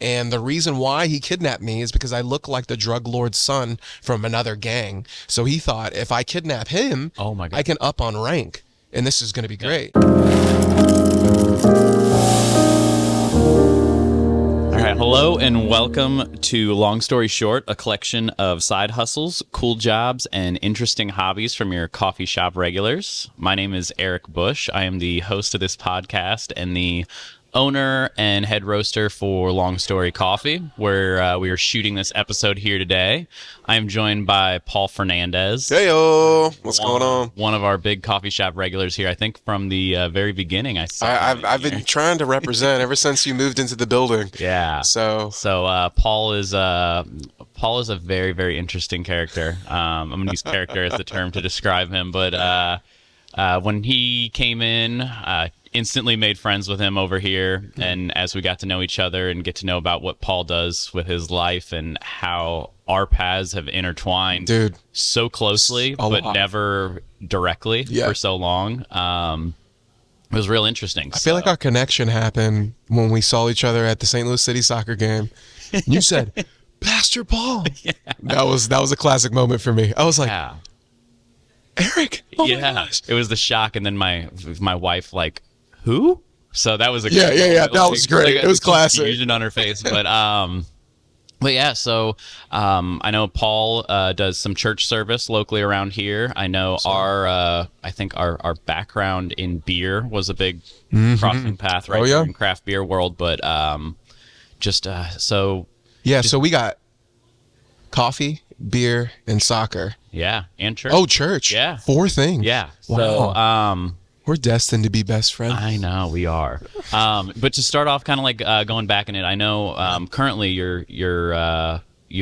And the reason why he kidnapped me is because I look like the drug lord's son from another gang. So he thought if I kidnap him, Oh my God. I can up on rank. And this is going to be great. All right, hello and welcome to Long Story Short, a collection of side hustles, cool jobs, and interesting hobbies from your coffee shop regulars. My name is Eric Bush. I am the host of this podcast and the owner and head roaster for Long Story Coffee, where we are shooting this episode here today. I am joined by Paul Fernandes. Heyo, what's going on? One of our big coffee shop regulars here, I think from the very beginning. I've been trying to represent ever since you moved into the building. Yeah. So Paul is a very, very interesting character. I'm going to use character as the term to describe him, but when he came in, instantly made friends with him over here, and as we got to know each other and get to know about what Paul does with his life and how our paths have intertwined so closely but never directly for so long, it was real interesting. I feel like our connection happened when we saw each other at the St. Louis City soccer game. You said, Pastor Paul. Yeah. That was a classic moment for me. I was like, Eric, oh my gosh. It was the shock, and then my wife like, who? So that was a that was great. It was classic. Confusion on her face, but yeah. So I know Paul does some church service locally around here. I know our background in beer was a big crossing path here in craft beer world, but so we got coffee, beer, and soccer. Yeah, and church. Oh, church. Yeah, 4 things. Yeah. Wow. So we're destined to be best friends. I know we are. But to start off, kind of like going back in it, I know currently you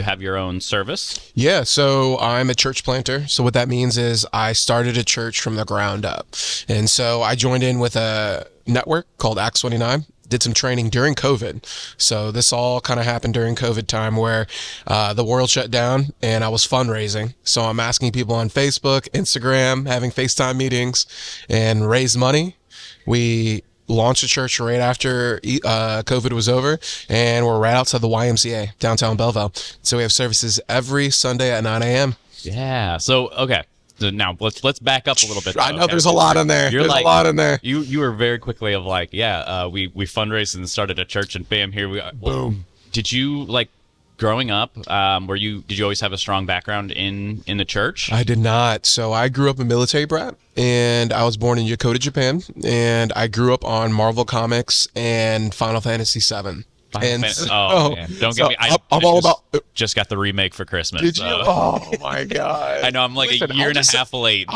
have your own service. Yeah, so I'm a church planter. So what that means is I started a church from the ground up. And so I joined in with a network called Acts 29. Did some training during COVID. So this all kind of happened during COVID time where the world shut down and I was fundraising. So I'm asking people on Facebook, Instagram, having FaceTime meetings and raise money. We launched a church right after COVID was over, and we're right outside the YMCA, downtown Belleville. So we have services every Sunday at 9 a.m. Yeah. So, okay. So now let's back up a little bit. I know there's a lot in there. There's a lot in there. You were very quickly of like, we fundraised and started a church, and bam, here we are. Boom. Did you like growing up? Did you always have a strong background in the church? I did not. So I grew up a military brat, and I was born in Yokota, Japan, and I grew up on Marvel Comics and Final Fantasy VII. Man. Don't get me. I'm all about. Just got the remake for Christmas. Did you? Oh my god! I know I'm like a year and a half late, but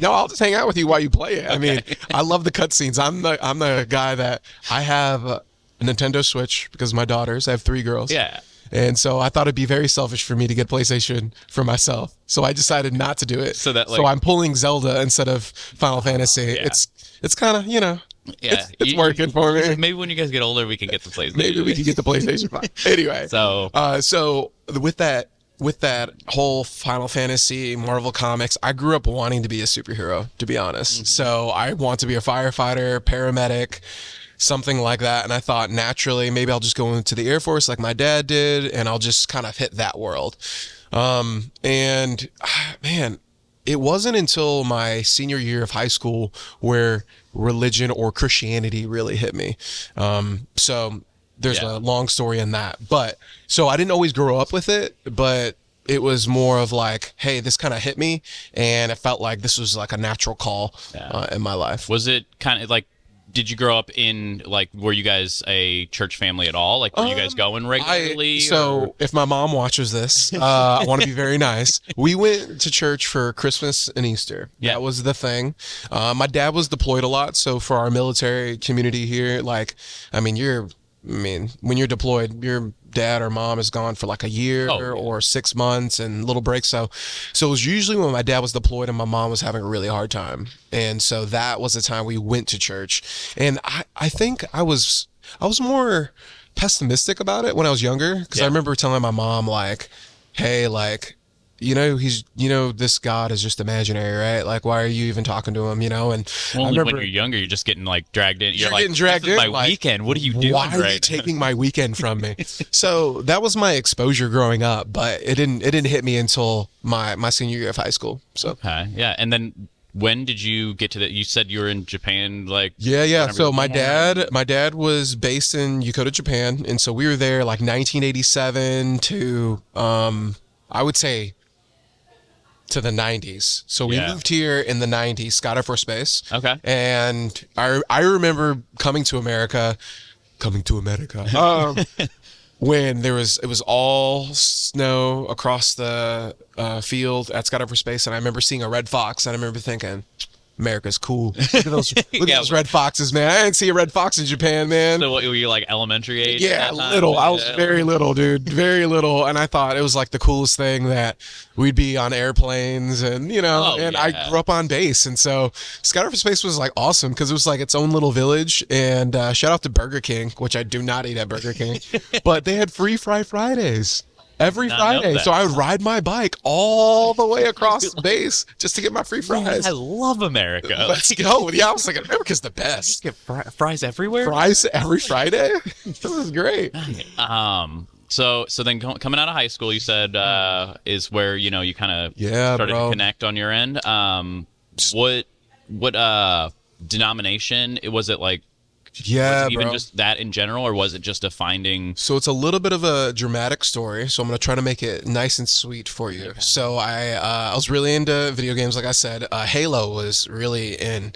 I'll just hang out with you while you play it. I mean, I love the cutscenes. I'm the guy that I have a Nintendo Switch because my daughters. I have 3 girls. Yeah. And so I thought it'd be very selfish for me to get PlayStation for myself. So I decided not to do it. So I'm pulling Zelda instead of Final Fantasy. Yeah. It's kind of Yeah, it's working for me. Maybe when you guys get older, we can get the PlayStation. Maybe we can get the PlayStation 5. Anyway, so with that whole Final Fantasy, Marvel Comics, I grew up wanting to be a superhero, to be honest. Mm-hmm. So I want to be a firefighter, paramedic, something like that. And I thought naturally, maybe I'll just go into the Air Force like my dad did, and I'll just kind of hit that world. And man, it wasn't until my senior year of high school where religion or Christianity really hit me. So there's a long story in that. But so I didn't always grow up with it, but it was more of like, hey, this kind of hit me, and it felt like this was like a natural call in my life. Was it kind of like, did you grow up in, like, were you guys a church family at all? Like, were you guys going regularly? If my mom watches this, I want to be very nice. We went to church for Christmas and Easter. Yeah. That was the thing. My dad was deployed a lot. So for our military community here, like, when you're deployed, your dad or mom is gone for like a year or 6 months and little breaks. So it was usually when my dad was deployed and my mom was having a really hard time. And so that was the time we went to church. And I think I was more pessimistic about it when I was younger, because I remember telling my mom, like, hey, like, this God is just imaginary, right? Like, why are you even talking to him, And Well, I remember when you're younger, you're just getting like dragged in. You're like, getting dragged this is in. my weekend. What are you doing? Why are right you taking my weekend from me? So that was my exposure growing up, but it didn't hit me until my senior year of high school. So Okay, yeah. And then when did you get to that? You said you were in Japan, like yeah. So my dad was based in Yokota, Japan, and so we were there like 1987 to I would say to the 90s. So we moved here in the 90s, Scott Air Force Base. Okay. And I remember coming to America. When it was all snow across the field at Scott Air Force Base, and I remember seeing a red fox, and I remember thinking, America's cool. Look at those, those red foxes, man. I didn't see a red fox in Japan, man. So what, were you like elementary age? Yeah, little. I was very little, dude. Very little. And I thought it was like the coolest thing that we'd be on airplanes and, I grew up on base. And so Scott Air Force Base was like awesome because it was like its own little village. And shout out to Burger King, which I do not eat at Burger King, but they had free Fry Fridays. Every Friday. So I would ride my bike all the way across base just to get my free fries. I love America. Let's go. Yeah, I was like, America's the best. You get fries everywhere? Fries every Friday? This is great. So then coming out of high school, you said is where, you kind of started to connect on your end. What denomination? Was it like, yeah, was it even just that in general, or was it just a finding? So it's a little bit of a dramatic story, so I'm going to try to make it nice and sweet for you. Okay. So I was really into video games, like I said. Halo was really in.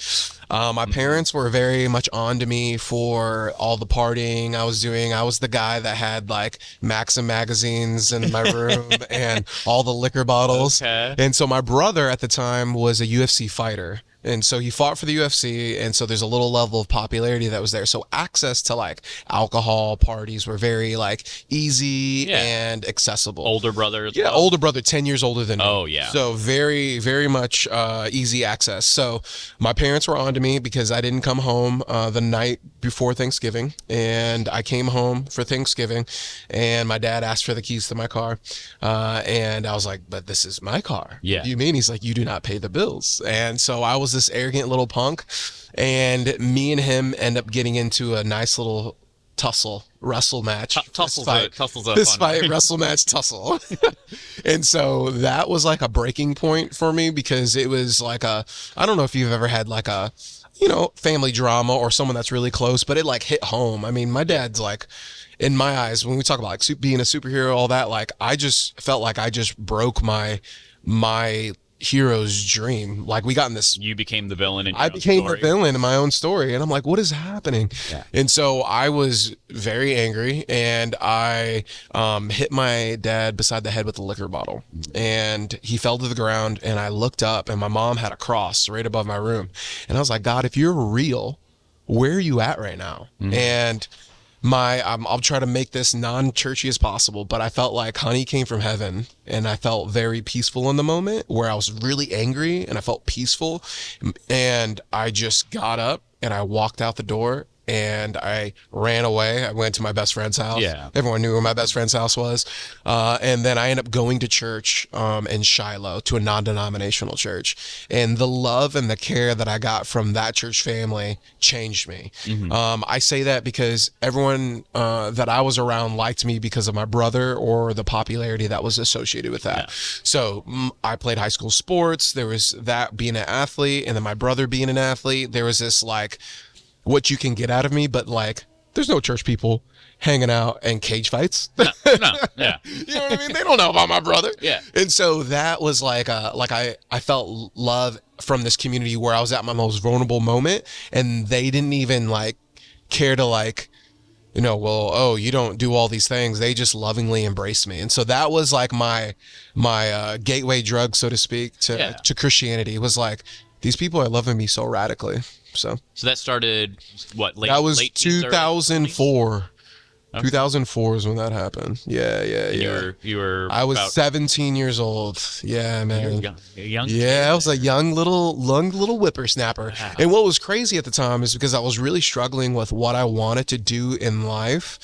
My parents were very much on to me for all the partying I was doing. I was the guy that had like Maxim magazines in my room and all the liquor bottles. Okay. And so my brother at the time was a UFC fighter. And so he fought for the UFC, and so there's a little level of popularity that was there. So access to like alcohol parties were very like easy and accessible. Older brother as well? Older brother, 10 years older than me. Oh, yeah. So very, very much easy access. So my parents were on to me because I didn't come home the night before Thanksgiving, and I came home for Thanksgiving, and my dad asked for the keys to my car, and I was like, but this is my car. Yeah. What do you mean? He's like, you do not pay the bills. And so I was this arrogant little punk, and me and him end up getting into a nice little wrestle match. Tussle wrestle match tussle. And so that was like a breaking point for me because it was like I don't know if you've ever had like a family drama or someone that's really close, but it like hit home. I mean, my dad's like, in my eyes, when we talk about like being a superhero, all that, like I just felt like I just broke my hero's dream. Like we got in this. You became the villain in your I own became story. the villain in my own story, and I'm like, what is happening? Yeah. And so I was very angry, and I hit my dad beside the head with a liquor bottle, and he fell to the ground. And I looked up, and my mom had a cross right above my room, and I was like, God, if you're real, where are you at right now? And I'll try to make this non-churchy as possible, but I felt like honey came from heaven, and I felt very peaceful in the moment where I was really angry and I felt peaceful, and I just got up and I walked out the door and I ran away. I went to my best friend's house. Yeah. Everyone knew where my best friend's house was. And then I ended up going to church in Shiloh, to a non-denominational church. And the love and the care that I got from that church family changed me. I say that because everyone that I was around liked me because of my brother or the popularity that was associated with that. Yeah. So I played high school sports. There was that, being an athlete, and then my brother being an athlete. There was this like, what you can get out of me, but like there's no church people hanging out and cage fights. No, yeah. You know what I mean? They don't know about my brother. Yeah. And so that was like I felt love from this community where I was at my most vulnerable moment, and they didn't even like care to like, you don't do all these things. They just lovingly embraced me. And so that was like my gateway drug, so to speak, to Christianity. It was like, these people are loving me so radically. So that started what? That was late 2004. Okay. 2004 is when that happened. Yeah. You were. I was about, 17 years old. Yeah, man. a young Yeah, kid I was a there. young little whippersnapper. Wow. And what was crazy at the time is because I was really struggling with what I wanted to do in life,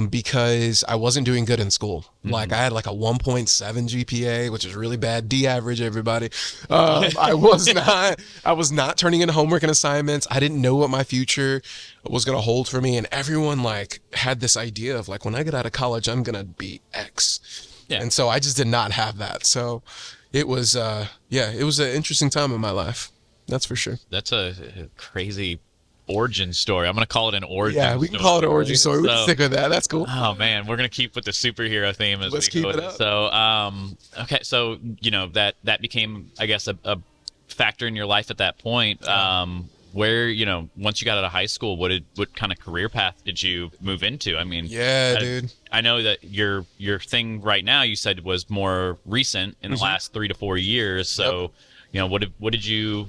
because I wasn't doing good in school. Like I had like a 1.7 GPA, which is really bad. D average, everybody. I was not turning in homework and assignments. I didn't know what my future was going to hold for me. And everyone like had this idea of like, when I get out of college, I'm going to be X. Yeah. And so I just did not have that. So it was, it was an interesting time in my life. That's for sure. That's a crazy origin story. I'm going to call it an origin story. Yeah, we can call it an origin story. We can stick with that. That's cool. Oh, man. We're going to keep with the superhero theme as Let's we go. keep it up. So, okay. So, that became, I guess, a factor in your life at that point. Where, once you got out of high school, what kind of career path did you move into? I mean, dude. I know that your thing right now, you said, was more recent in the last 3 to 4 years. So, what did you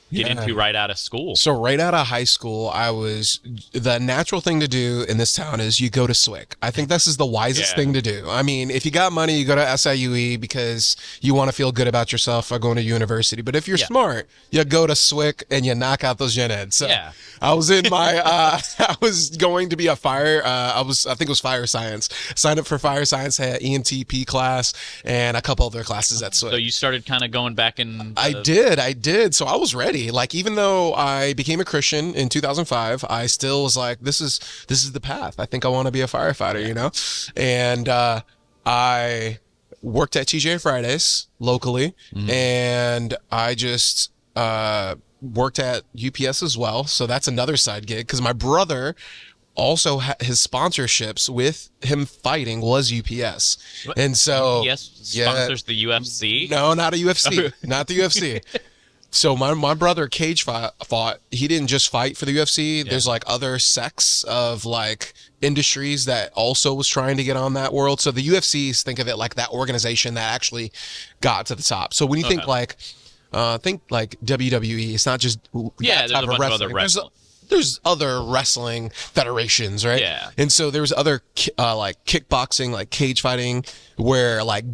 get into right out of school? So right out of high school, the natural thing to do in this town is you go to SWIC. I think this is the wisest thing to do. I mean, if you got money, you go to SIUE because you want to feel good about yourself by going to university. But if you're smart, you go to SWIC and you knock out those gen eds. So I was in my, I was going to be a I think it was fire science. Signed up for fire science, had EMTP class and a couple other classes at SWIC. So you started kind of going back in. I did. So I was ready. Like, even though I became a Christian in 2005, I still was like, this is the path. I think I want to be a firefighter, And I worked at TGI Fridays locally, and I just worked at UPS as well. So that's another side gig because my brother also his sponsorships with him fighting was UPS. What? And so UPS sponsors the UFC? No, not a UFC. Not the UFC. So my brother Cage fought. He didn't just fight for the UFC. Yeah. There's like other sects of like industries that also was trying to get on that world. So the UFCs, think of it like that organization that actually got to the top. So when you think like WWE, it's not just there's a bunch of other wrestling. There's other wrestling federations, right? Yeah. And so there was other like kickboxing, like cage fighting, where like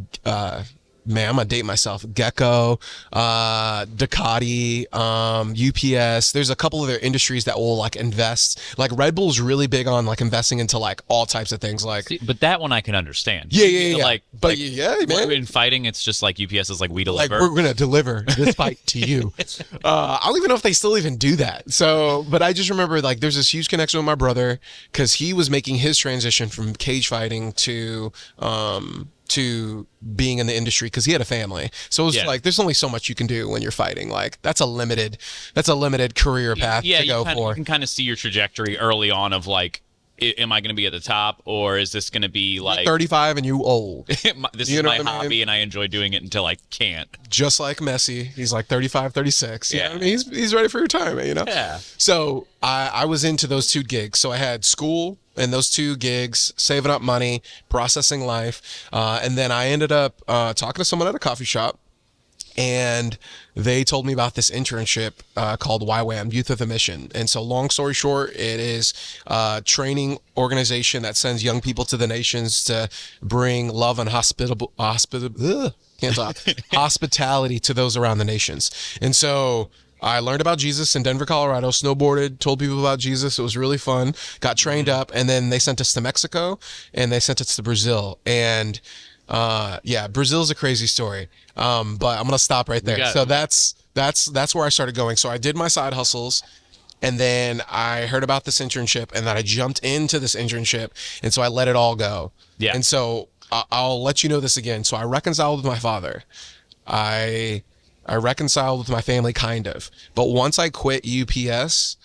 man, I'm gonna date myself. Gecko, Ducati, UPS. There's a couple other industries that will like invest. Like Red Bull's really big on like investing into like all types of things. Like, but that one I can understand. Yeah. But man. In fighting, it's just like UPS is like we deliver. Like we're gonna deliver this fight to you. I don't even know if they still even do that. So, but I just remember like there's this huge connection with my brother because he was making his transition from cage fighting to being in the industry because he had a family. So it was like there's only so much you can do when you're fighting. Like that's a limited career path to go for. You can kind of see your trajectory early on of like, am I going to be at the top or is this going to be like 35 and you old? This is my hobby and I enjoy doing it until I can't. Just like Messi, he's like 35, 36. Yeah, I mean, he's ready for retirement. Yeah. So I was into those two gigs. So I had school and those two gigs, saving up money, processing life, and then I ended up talking to someone at a coffee shop. And they told me about this internship called YWAM, Youth with a Mission. And so long story short, it is a training organization that sends young people to the nations to bring love and hospitality to those around the nations. And so I learned about Jesus in Denver, Colorado, snowboarded, told people about Jesus. It was really fun, got trained up, and then they sent us to Mexico and they sent us to Brazil. And Brazil's a crazy story. But I'm going to stop right there. So that's where I started going. So I did my side hustles and then I heard about this internship and then I jumped into this internship. And so I let it all go. Yeah. And so I'll let you know this again. So I reconciled with my father. I reconciled with my family kind of, but once I quit UPS,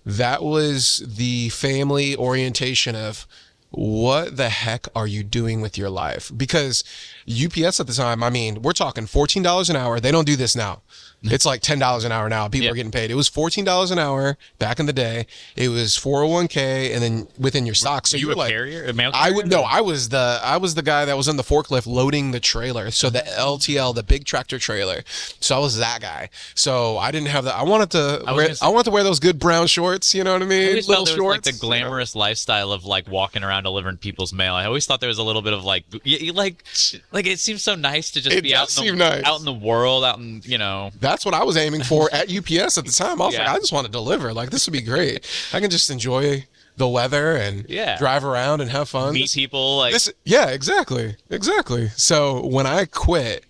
that was the family orientation of, what the heck are you doing with your life? Because UPS at the time, I mean, we're talking $14 an hour. They don't do this now. It's like $10 an hour now. People are getting paid. It was $14 an hour back in the day. It was 401k, and then within your stocks. So you were like, carrier, a mail carrier? I was the guy that was in the forklift loading the trailer. So the LTL, the big tractor trailer. So I was that guy. So I didn't have that. I wanted to wear those good brown shorts. You know what I mean? Little shorts. Like the glamorous lifestyle of like walking around around delivering people's mail. I always thought there was a little bit of like it seems so nice to just be out in the world, out in, you know. That's what I was aiming for at UPS at the time. I was like, I just want to deliver. Like, this would be great. I can just enjoy the weather and drive around and have fun. Meet people. Like, exactly. So when I quit,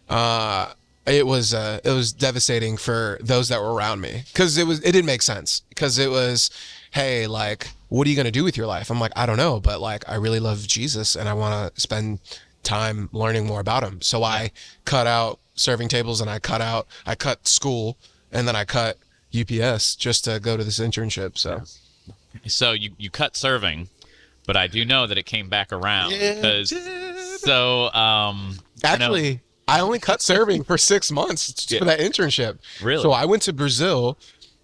it was devastating for those that were around me, because it didn't make sense, because it was, hey, like, what are you going to do with your life? I'm like, I don't know, but like, I really love Jesus and I want to spend time learning more about him. So I cut out serving tables, and I cut school, and then I cut UPS just to go to this internship. So you cut serving, but I do know that it came back around. Actually, I only cut serving for 6 months for that internship. Really? So I went to Brazil.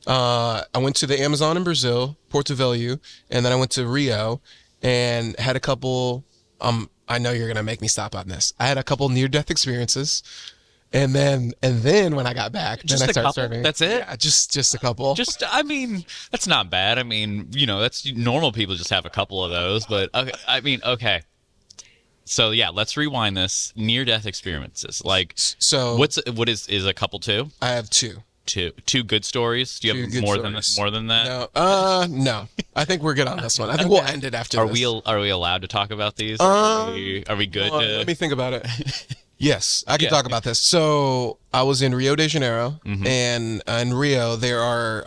I went to the Amazon in Brazil, Porto Velho, and then I went to Rio and had a couple, I know you're going to make me stop on this. I had a couple near-death experiences. And then when I got back, then I started serving. That's it? Yeah, just a couple. I mean, that's not bad. I mean, you know, that's normal people just have a couple of those. But okay. So yeah, let's rewind this. Near-death experiences. Like, so what is a couple two? I have two. Two good stories. Do you have more than that? No. I think we're good on this one. I think we'll end it after this. Are we allowed to talk about these? Are we good? Let me think about it. Yes, I can talk about this. So I was in Rio de Janeiro, and in Rio there are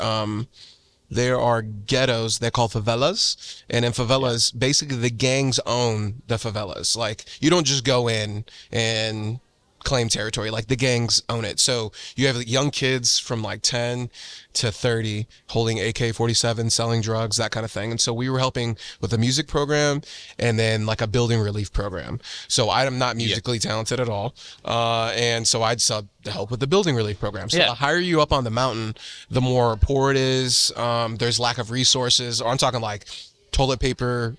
ghettos they're called favelas, and in favelas, basically the gangs own the favelas. Like, you don't just go in and claim territory, like the gangs own it. So you have young kids from like 10 to 30 holding AK-47, selling drugs, that kind of thing. And so we were helping with a music program and then like a building relief program. So I'm not musically talented at all, and so I'd sub to help with the building relief program. So the higher you up on the mountain, the more poor it is. There's lack of resources, or I'm talking like toilet paper,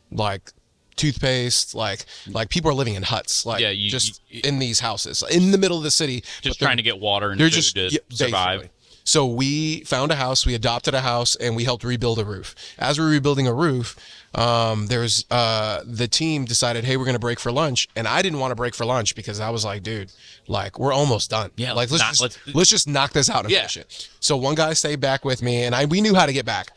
like toothpaste, like people are living in huts, like in these houses in the middle of the city, just trying to get water and food to survive. Basically. So we found a house, we adopted a house, and we helped rebuild a roof. As we're rebuilding a roof, the team decided, hey, we're going to break for lunch. And I didn't want to break for lunch because I was like, dude, like, we're almost done. Yeah, like, let's just knock this out and finish it. So one guy stayed back with me, and we knew how to get back.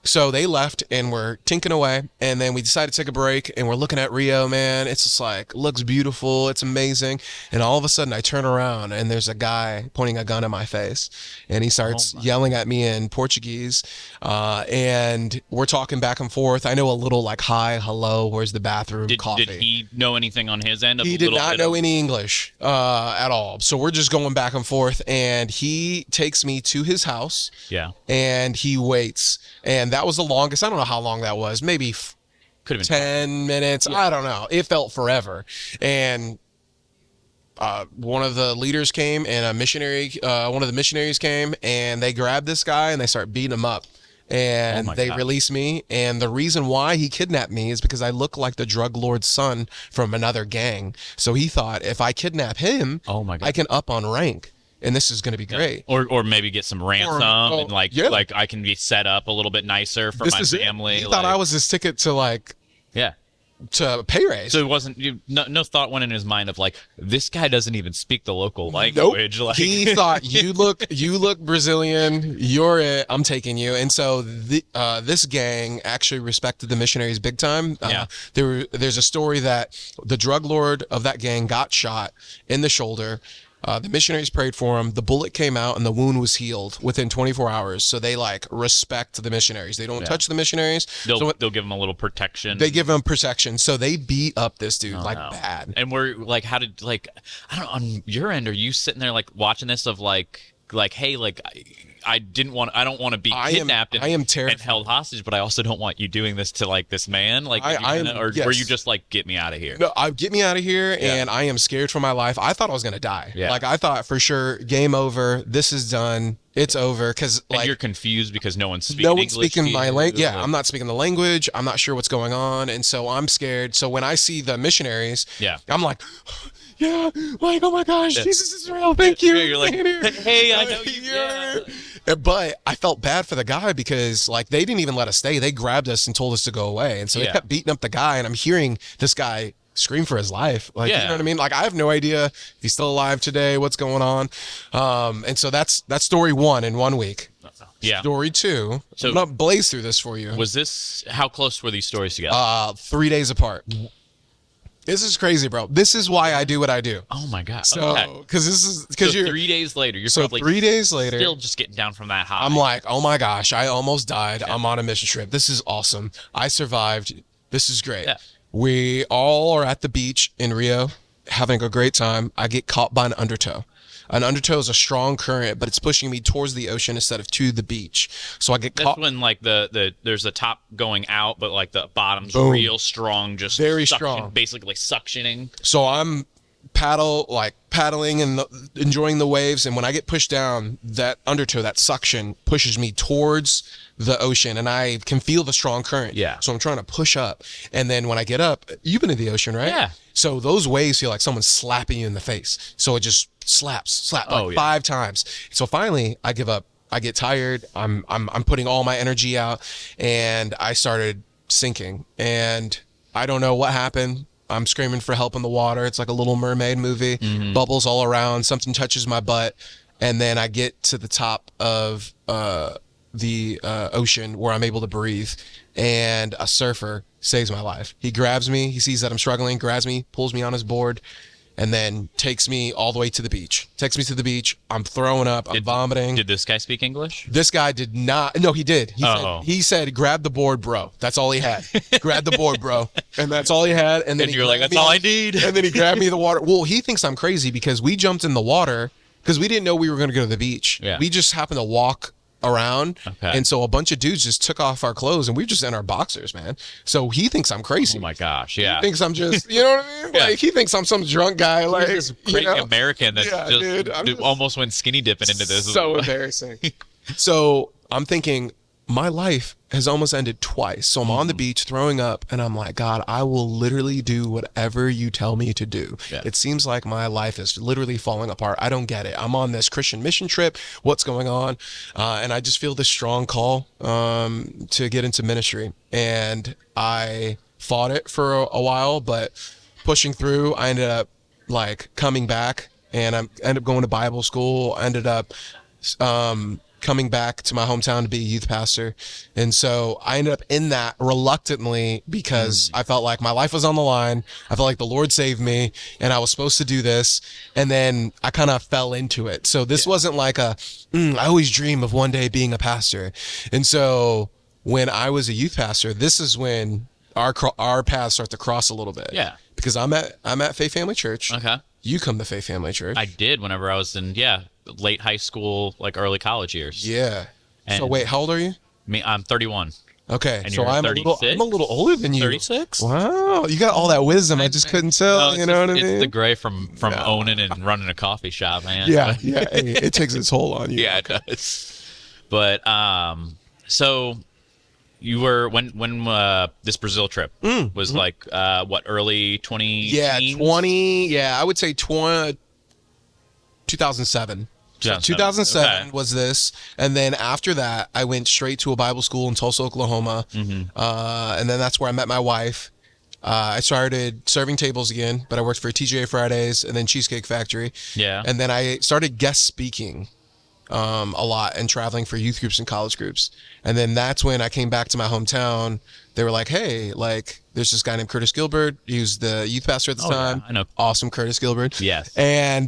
So they left and we're tinking away, and then we decided to take a break, and we're looking at Rio, man. It's just like, looks beautiful. It's amazing. And all of a sudden I turn around and there's a guy pointing a gun at my face, and he starts yelling at me in Portuguese. And we're talking back and forth. I know a little like, hi, hello, where's the bathroom, coffee. Did he know anything on his end? He did not know any English at all. So we're just going back and forth, and he takes me to his house. Yeah. And he waits. And that was the longest. I don't know how long that was. Maybe could have been 10 minutes. Yeah. I don't know. It felt forever. And one of the leaders came, and one of the missionaries came, and they grabbed this guy and they start beating him up. And they released me. And the reason why he kidnapped me is because I look like the drug lord's son from another gang. So he thought, if I kidnap him, I can up on rank. And this is going to be great. Or maybe get some ransom, and like I can be set up a little bit nicer for my family. He thought I was his ticket to to pay raise. So it wasn't, no thought went in his mind of like, this guy doesn't even speak the local language. Nope. Like, he thought, you look Brazilian, you're it, I'm taking you. And so this gang actually respected the missionaries big time. There's a story that the drug lord of that gang got shot in the shoulder. The missionaries prayed for him. The bullet came out and the wound was healed within 24 hours. So they like respect the missionaries. They don't touch the missionaries. They'll give them a little protection. They give them protection. So they beat up this dude bad. And we're like, I don't know, on your end, are you sitting there like watching this of like, hey, like I don't want to be kidnapped and held hostage, but I also don't want you doing this to like this man. Like, were you just like, get me out of here? No, get me out of here, and I am scared for my life. I thought I was gonna die. Yeah. Like, I thought for sure, game over. This is done. It's over. Because like, you're confused because no one's speaking my language. Yeah, I'm not speaking the language. I'm not sure what's going on, and so I'm scared. So when I see the missionaries, I'm like, like, oh my gosh, Jesus is real. Thank you. You're like, hey, I know you. But I felt bad for the guy because like they didn't even let us stay. They grabbed us and told us to go away. And so they kept beating up the guy. And I'm hearing this guy scream for his life. Like, you know what I mean? Like, I have no idea if he's still alive today, what's going on. And so that's story 1 in 1 week. Yeah. Story 2. So I'm going to blaze through this for you. Was this, how close were these stories together? 3 days apart. This is crazy, bro. This is why I do what I do. Oh my God. So, because you're 3 days later, you're so probably 3 days later, still just getting down from that high. I'm like, oh my gosh, I almost died. I'm on a mission trip. This is awesome. I survived. This is great. Yeah. We all are at the beach in Rio having a great time. I get caught by an undertow. An undertow is a strong current, but it's pushing me towards the ocean instead of to the beach. So I get caught. That's when like there's the top going out, but like the bottom's real strong, just very strong, basically suctioning. So I'm paddling and enjoying the waves, and when I get pushed down, that undertow, that suction pushes me towards the ocean, and I can feel the strong current. Yeah. So I'm trying to push up, and then when I get up, you've been in the ocean, right? Yeah. So those waves feel like someone's slapping you in the face. So it just slap 5 times. So finally, I give up. I get tired. I'm putting all my energy out, and I started sinking, and I don't know what happened. I'm screaming for help in the water. It's like a Little Mermaid movie. Bubbles all around. Something touches my butt. And then I get to the top of the ocean where I'm able to breathe. And a surfer saves my life. He grabs me. He sees that I'm struggling, grabs me, pulls me on his board, and then takes me all the way to the beach. Takes me to the beach. I'm throwing up. I'm vomiting. Did this guy speak English? This guy did not. No, he did. He said, grab the board, bro. That's all he had. Grab the board, bro. And that's all he had. And then you're like, that's all I need. And then he grabbed me the water. Well, he thinks I'm crazy because we jumped in the water because we didn't know we were going to go to the beach. Yeah. We just happened to walk around. Okay. And so a bunch of dudes just took off our clothes and we were just in our boxers, man. So he thinks I'm crazy. Oh my gosh. Yeah. He thinks I'm just, you know what I mean? Like he thinks I'm some drunk guy. Like this great American that just almost went skinny dipping into this. So embarrassing. So I'm thinking my life has almost ended twice. So I'm on the beach throwing up and I'm like, God, I will literally do whatever you tell me to do. Yeah. It seems like my life is literally falling apart. I don't get it. I'm on this Christian mission trip. What's going on? And I just feel this strong call to get into ministry. And I fought it for a while, but pushing through, I ended up like coming back and I ended up going to Bible school. I ended up coming back to my hometown to be a youth pastor. And so I ended up in that reluctantly because I felt like my life was on the line. I felt like the Lord saved me and I was supposed to do this. And then I kind of fell into it. So this wasn't like I always dream of one day being a pastor. And so when I was a youth pastor, this is when our paths start to cross a little bit. Yeah. Because I'm at Faith Family Church. Okay. You come to Faith Family Church. I did whenever I was in, late high school, like early college years. Yeah. And so wait, how old are you? I'm 31. Okay. And so I'm a little older than you. 36? Wow. You got all that wisdom. I just couldn't tell. You know what I mean? It's the gray from owning and running a coffee shop, man. Yeah. Yeah. Hey, it takes its toll on you. Yeah, it does. But, so you were, when this Brazil trip was like, early 20 Yeah, teens? 20. Yeah, I would say 2007. So 2007 was this, and then after that, I went straight to a Bible school in Tulsa, Oklahoma, and then that's where I met my wife. I started serving tables again, but I worked for TGA Fridays and then Cheesecake Factory. Yeah, and then I started guest speaking a lot and traveling for youth groups and college groups, and then that's when I came back to my hometown. They were like, "Hey, like, there's this guy named Curtis Gilbert. He was the youth pastor at the time. Yeah, I know. Awesome Curtis Gilbert. Yes. And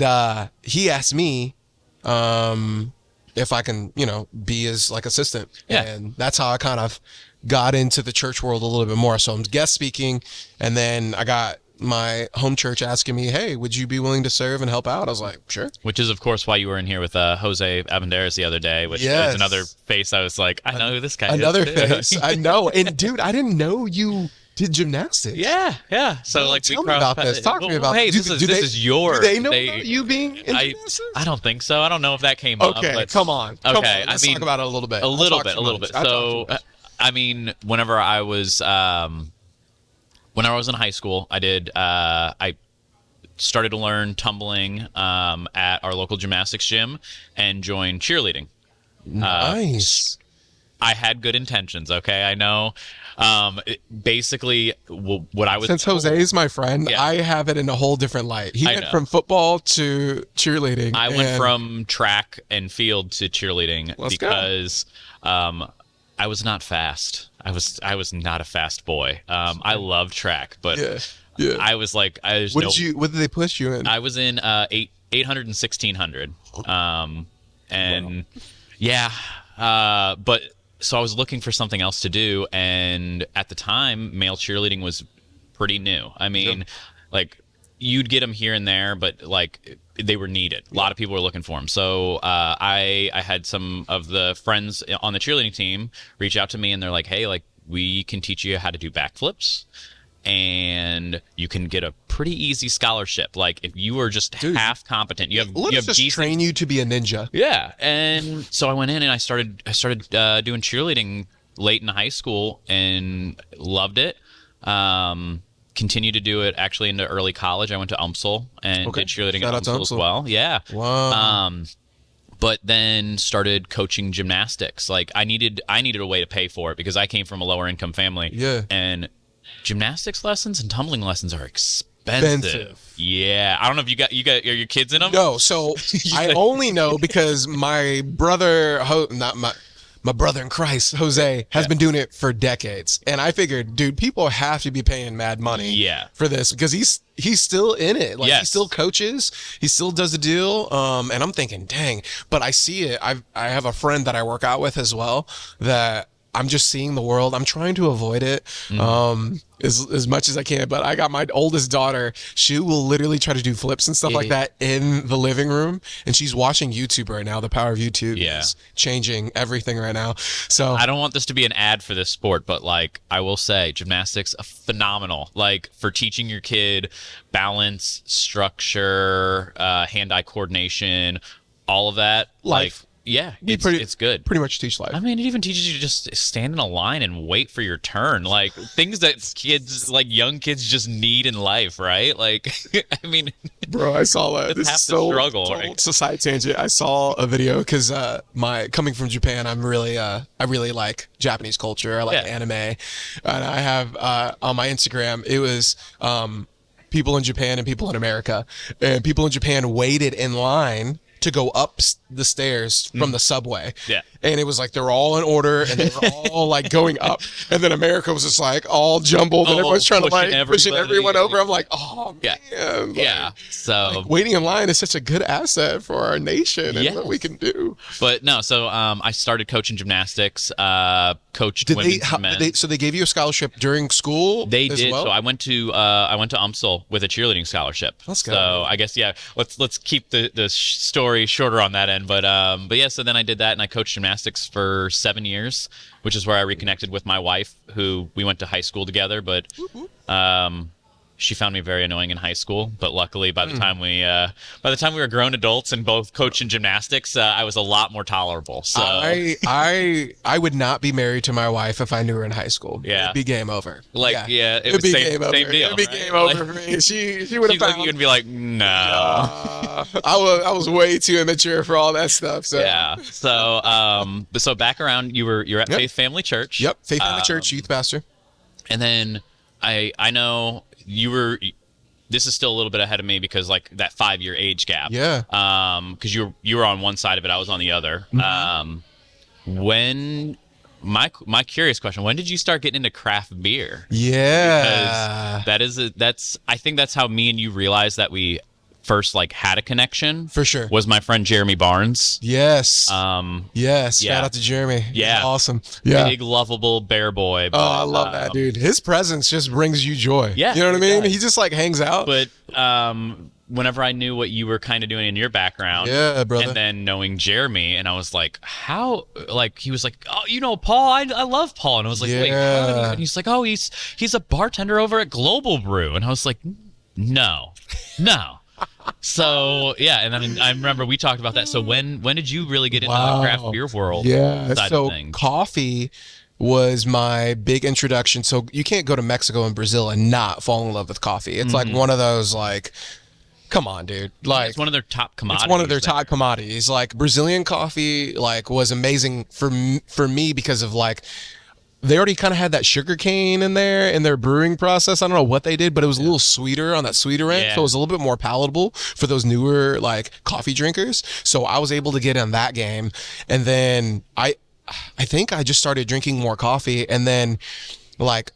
he asked me if I can, be his like assistant. Yeah. And that's how I kind of got into the church world a little bit more. So I'm guest speaking, and then I got my home church asking me, "Hey, would you be willing to serve and help out?" I was like, "Sure." Which is, of course, why you were in here with Jose Abendares the other day, which is another face I was like, I know who this guy is. Another face. I know. And dude, I didn't know you did gymnastics. Yeah. So like, tell me about this. Talk to me about hey, this. This is your. Do they know about you being in gymnastics? I don't think so. I don't know if that came up. Okay, come on. Okay, let's talk about it a little bit. A little bit. So, I mean, whenever I was in high school, I started to learn tumbling at our local gymnastics gym and joined cheerleading. Nice. I had good intentions. Okay, I know. Basically, what I was Since Jose is my friend, Yeah. I have it in a whole different light. He I went know. from football to cheerleading. I went from track and field to cheerleading Let's because I was not fast. I was not a fast boy. I loved track, but yeah. I was like, What did they push you in? I was in 800 and 1600. And yeah, but so I was looking for something else to do, and at the time, male cheerleading was pretty new. I mean, like you'd get them here and there, but like they were needed. A lot of people were looking for them. So I had some of the friends on the cheerleading team reach out to me, and they're like, "Hey, like we can teach you how to do backflips, and you can get a pretty easy scholarship. Like if you are just half competent, you have Let's just train you to be a ninja." Yeah, and so I went in and I started doing cheerleading late in high school and loved it. Continued to do it actually into early college. I went to UMSL and did cheerleading at UMSL as well. Yeah. Wow. But then started coaching gymnastics. Like I needed a way to pay for it because I came from a lower income family. Yeah. And gymnastics lessons and tumbling lessons are expensive. Yeah. I don't know if you got are your kids in them? No, so I only know because my brother, my brother in Christ, Jose, has been doing it for decades. And I figured, dude, people have to be paying mad money for this because he's still in it. Like he still coaches, he still does the deal. And I'm thinking, dang, but I see it. I have a friend that I work out with as well that I'm just seeing the world. I'm trying to avoid it as much as I can. But I got my oldest daughter. She will literally try to do flips and stuff like that in the living room. And she's watching YouTube right now. The power of YouTube is changing everything right now. So I don't want this to be an ad for this sport, but like I will say gymnastics phenomenal. Like for teaching your kid balance, structure, hand-eye coordination, all of that. Life. Like, yeah, it's good. Pretty much teach life. I mean, it even teaches you to just stand in a line and wait for your turn. Like things that kids, like young kids, just need in life, right? Like, I mean, bro, I saw that. This is so struggle. Right? It's a side tangent. I saw a video because coming from Japan, I really like Japanese culture. I like anime, and I have on my Instagram it was people in Japan and people in America, and people in Japan waited in line to go up the stairs from the subway. Yeah. And it was like, they're all in order and they were all like going up. And then America was just like all jumbled and everyone's trying to like pushing everyone over. I'm like, oh man. Like, so like, waiting in line is such a good asset for our nation and what we can do. But no, so I started coaching gymnastics, coached women's men. So they gave you a scholarship during school? They did. Well? So I went to UMSL with a cheerleading scholarship. Let's go. So I guess let's keep the story shorter on that end. But yeah, so then I did that and I coached gymnastics for 7 years, which is where I reconnected with my wife, who we went to high school together. But she found me very annoying in high school. But luckily, by the time we were grown adults and both coaching gymnastics, I was a lot more tolerable. So I would not be married to my wife if I knew her in high school. Yeah, it'd be game over. It would be game over. Same deal. It'd be game over for me. She would have found you and be like, no. I was way too immature for all that stuff. So yeah. So back around, you're at Faith Family Church. Yep, Faith Family Church, youth pastor. And then I know you were. This is still a little bit ahead of me because like that 5-year age gap. Yeah. Because you were on one side of it, I was on the other. When my curious question: when did you start getting into craft beer? Yeah. Because that's I think that's how me and you realized that we first like had a connection. For sure. Was my friend Jeremy Barnes. Yes. Yes. Shout out to Jeremy. Yeah. Awesome. Yeah. Big, lovable bear boy. But, I love that dude. His presence just brings you joy. Yeah. You know what I mean? He just like hangs out. But whenever I knew what you were kind of doing in your background, yeah, brother, and then knowing Jeremy, and I was like, how? Like he was like, oh, you know Paul, I love Paul, and I was like, wait, how do you? And he's like, oh, he's a bartender over at Global Brew, and I was like, no. So yeah, and then I remember we talked about that. So when did you really get into the craft beer world? Yeah, so coffee was my big introduction. So you can't go to Mexico and Brazil and not fall in love with coffee. It's like one of those like Come on, dude. Like, it's one of their top commodities. It's one of their top commodities. Like, Brazilian coffee, like, was amazing for me because of, like, they already kind of had that sugar cane in there in their brewing process. I don't know what they did, but it was a little sweeter on that sweeter end. So it was a little bit more palatable for those newer, like, coffee drinkers. So I was able to get in that game. And then I think I just started drinking more coffee, and then like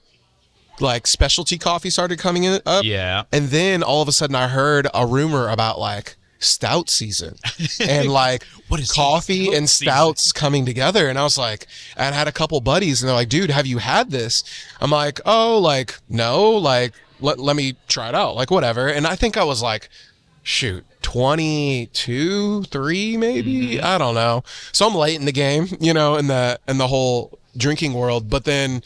specialty coffee started coming up. Yeah. And then all of a sudden I heard a rumor about like stout season and like what is coffee and stouts coming together. And I was like, I had a couple buddies and they're like, dude, have you had this? I'm like, oh, like, no, like, let me try it out. Like, whatever. And I think I was like, shoot, 22, 3 maybe. I don't know. So I'm late in the game, you know, in the whole drinking world, but then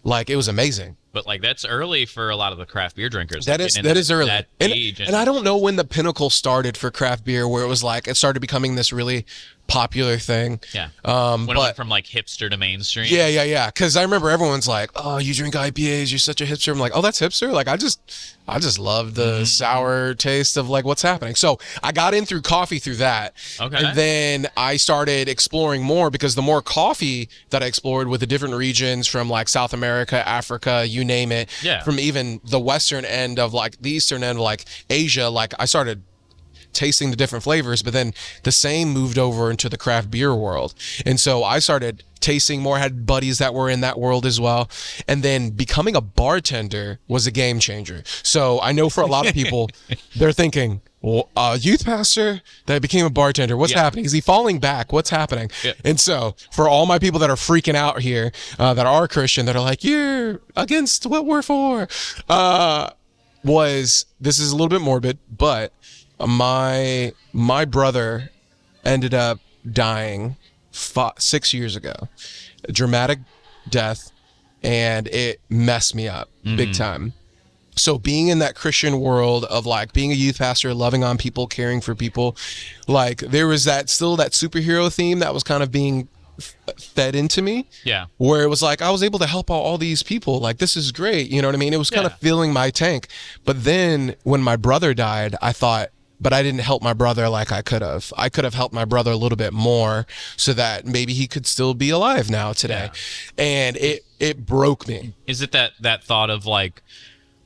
like, it was amazing. But like that's early for a lot of the craft beer drinkers. That is early. That age and I don't know when the pinnacle started for craft beer, where it was like it started becoming this really popular thing. Yeah. When it went from like hipster to mainstream. Yeah. Because I remember everyone's like, "Oh, you drink IPAs? You're such a hipster." I'm like, "Oh, that's hipster." Like I just love the sour taste of like what's happening. So I got in through coffee through that. Okay. And then I started exploring more because the more coffee that I explored with the different regions from like South America, Africa, you name it. Yeah. From even the western end of like the eastern end of like Asia, like I started tasting the different flavors, but then the same moved over into the craft beer world. And so I started tasting more, had buddies that were in that world as well. And then becoming a bartender was a game changer. So I know for a lot of people, they're thinking, well, a youth pastor that became a bartender, what's happening? Is he falling back? What's happening? Yeah. And so for all my people that are freaking out here, that are Christian, that are like, you're against what we're for, this is a little bit morbid, but my brother ended up dying 6 years ago, a dramatic death, and it messed me up big time. So being in that Christian world of like being a youth pastor, loving on people, caring for people, like there was that superhero theme that was kind of being fed into me. Yeah. Where it was like, I was able to help out all these people. Like, this is great. You know what I mean? It was kind of filling my tank. But then when my brother died, I thought, but I didn't help my brother like I could have. I could have helped my brother a little bit more so that maybe he could still be alive now today. Yeah. And it broke me. Is it that thought of like,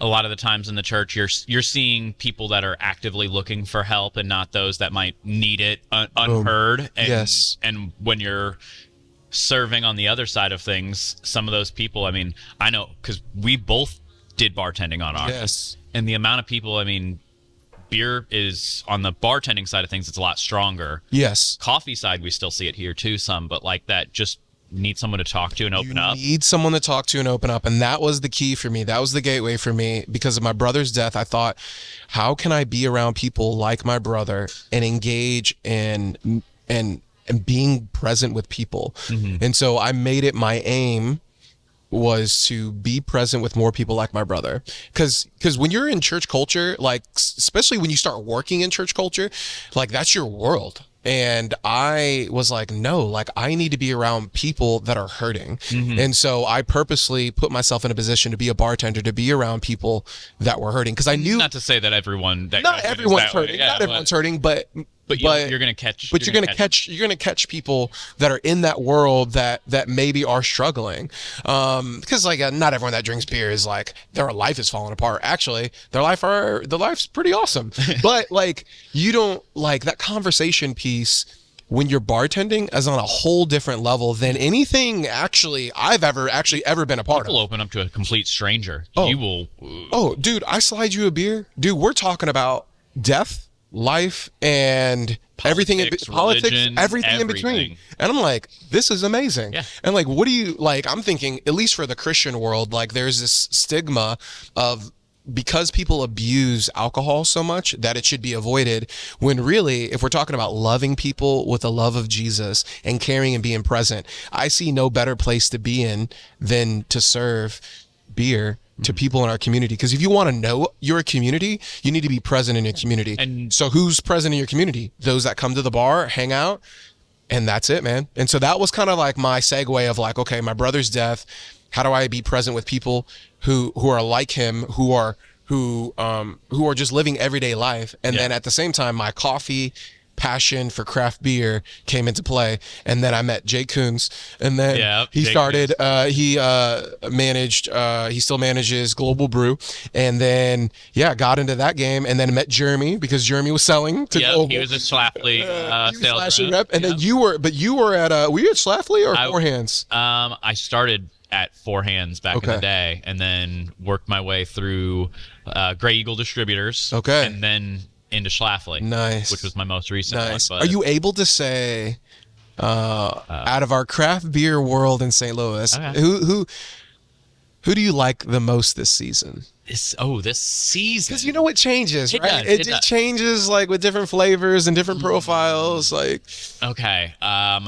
a lot of the times in the church, you're seeing people that are actively looking for help and not those that might need it unheard. And, yes. And when you're serving on the other side of things, some of those people, I mean, I know because we both did bartending on ours. Yes. And the amount of people, I mean, beer is on the bartending side of things, it's a lot stronger. Yes. Coffee side, we still see it here too, some, but like that just need someone to talk to and open up. You need someone to talk to and open up. And that was the key for me. That was the gateway for me. Because of my brother's death, I thought, how can I be around people like my brother and engage in and being present with people? Mm-hmm. And so I made it my aim was to be present with more people like my brother. Because when you're in church culture, like especially when you start working in church culture, like that's your world. And I was like, no, like I need to be around people that are hurting. Mm-hmm. And so I purposely put myself in a position to be a bartender, to be around people that were hurting. Because I knew, not to say that everyone, not everyone's hurting, not everyone's hurting, but you're gonna catch. But you're gonna catch people that are in that world that maybe are struggling. Because like not everyone that drinks beer is like their life is falling apart. Actually, their life's pretty awesome. But like you don't like that conversation piece when you're bartending is on a whole different level than anything actually I've ever been a part People of. Open up to a complete stranger. Oh. You will. Oh, dude, I slide you a beer, dude. We're talking about death, life, and everything in politics, religion, everything in between. And I'm like, this is amazing. Yeah. And like, what do you like? I'm thinking, at least for the Christian world, like there's this stigma of because people abuse alcohol so much that it should be avoided, when really, if we're talking about loving people with the love of Jesus and caring and being present, I see no better place to be in than to serve beer to people in our community. Because if you want to know your community, you need to be present in your community. And so who's present in your community? Those that come to the bar, hang out, and that's it, man. And so that was kind of like my segue of like, okay, my brother's death, how do I be present with people who are like him, who are who are just living everyday life. And then at the same time, my coffee passion for craft beer came into play, and then I met Jake Koons, and then he started he still manages Global Brew, and then got into that game, and then met Jeremy because Jeremy was selling to Global. He was a Schlafly sales rep, and then you were at were you at Schlafly or Four Hands? I started at Four Hands back in the day, and then worked my way through Grey Eagle Distributors, and then into Schlafly, which was my most recent one. But are you able to say, out of our craft beer world in St. Louis, who do you like the most this season? This season, because it changes, right? It changes like with different flavors and different profiles. Like, I'm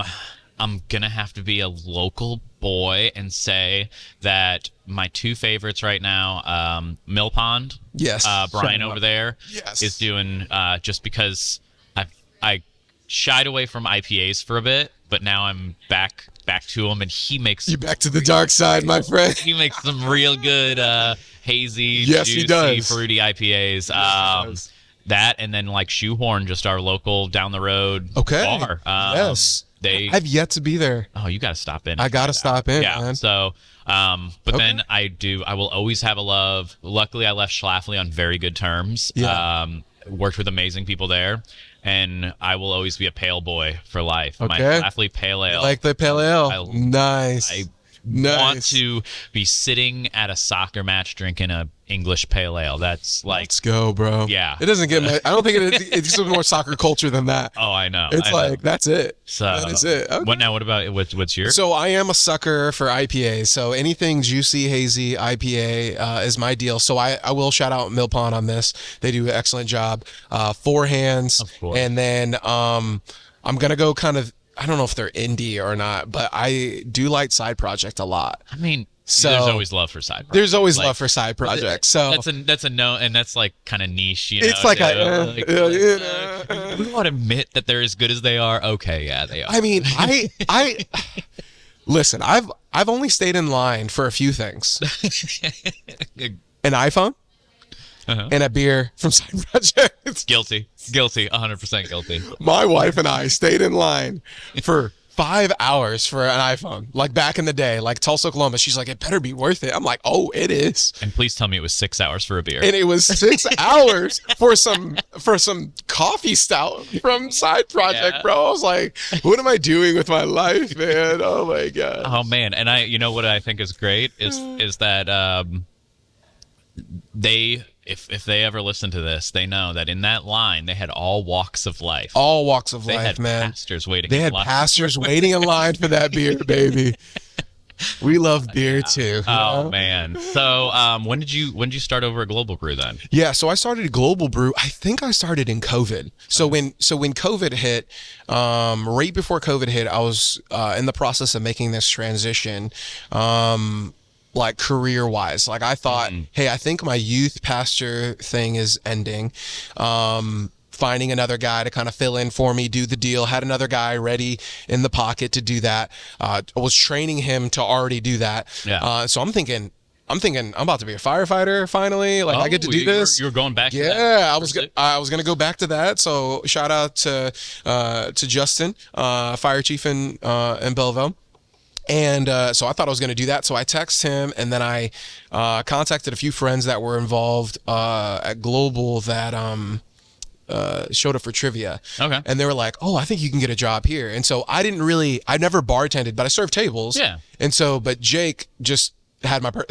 gonna have to be a local boy and say that my two favorites right now, Mill Pond, Brian over there, is doing, just because I shied away from IPAs for a bit, but now I'm back to him, and he makes you back to the dark side, my friend. He makes some real good hazy, juicy, fruity IPAs. That, and then like Shoehorn, just our local down the road bar. I've yet to be there. Oh, you got to stop in. I got to stop in, man. So, then I will always have a love. Luckily, I left Schlafly on very good terms. Worked with amazing people there, and I will always be a pale boy for life. My Schlafly Pale Ale. I like the Pale Ale. Nice. I want to be sitting at a soccer match drinking a English Pale Ale. That's like, let's go, bro. Yeah. It doesn't get much. I don't think it's more soccer culture than that. Oh, I know. It's that's it. So that is it. Okay. What about what's yours? So I am a sucker for IPA. So anything juicy, hazy IPA is my deal. So I will shout out Mill Pond on this. They do an excellent job. Four Hands. Of course. And then I'm gonna go kind of, I don't know if they're indie or not, but I do like Side Project a lot. I mean, there's always love for side projects. There's always love for side projects. So that's a no, and that's like kind of niche. It's like we want to admit that they're as good as they are. Okay, yeah, they are. I mean, I listen. I've only stayed in line for a few things: an iPhone and a beer from Side Project. Guilty, 100% guilty. My wife and I stayed in line for 5 hours for an iPhone, like back in the day, like Tulsa, Oklahoma. She's like, it better be worth it. I'm like, oh, it is. And please tell me it was 6 hours for a beer. And it was 6 hours for some coffee stout from Side Project, bro. I was like, what am I doing with my life, man? Oh my god. Oh man, and what I think is great is that they. If they ever listen to this, they know that in that line they had all walks of life. All walks of life, had man. Pastors waiting. They had pastors waiting in line for that beer, baby. We love beer too. Oh man. So when did you start over at Global Brew then? Yeah, so I started at Global Brew. I think I started in COVID. So when COVID hit, right before COVID hit, I was in the process of making this transition. Like career wise, like I thought, hey, I think my youth pastor thing is ending. Finding another guy to kind of fill in for me, do the deal. Had another guy ready in the pocket to do that. I was training him to already do that. Yeah. So I'm thinking I'm about to be a firefighter finally. Like I get to do this. You're going back. Yeah, I was gonna go back to that. So shout out to Justin, fire chief in Belleville. And so I thought I was going to do that. So I texted him, and then I contacted a few friends that were involved at Global that showed up for trivia. Okay. And they were like, oh, I think you can get a job here. And so I never bartended, but I served tables. Yeah. And so, but Jake just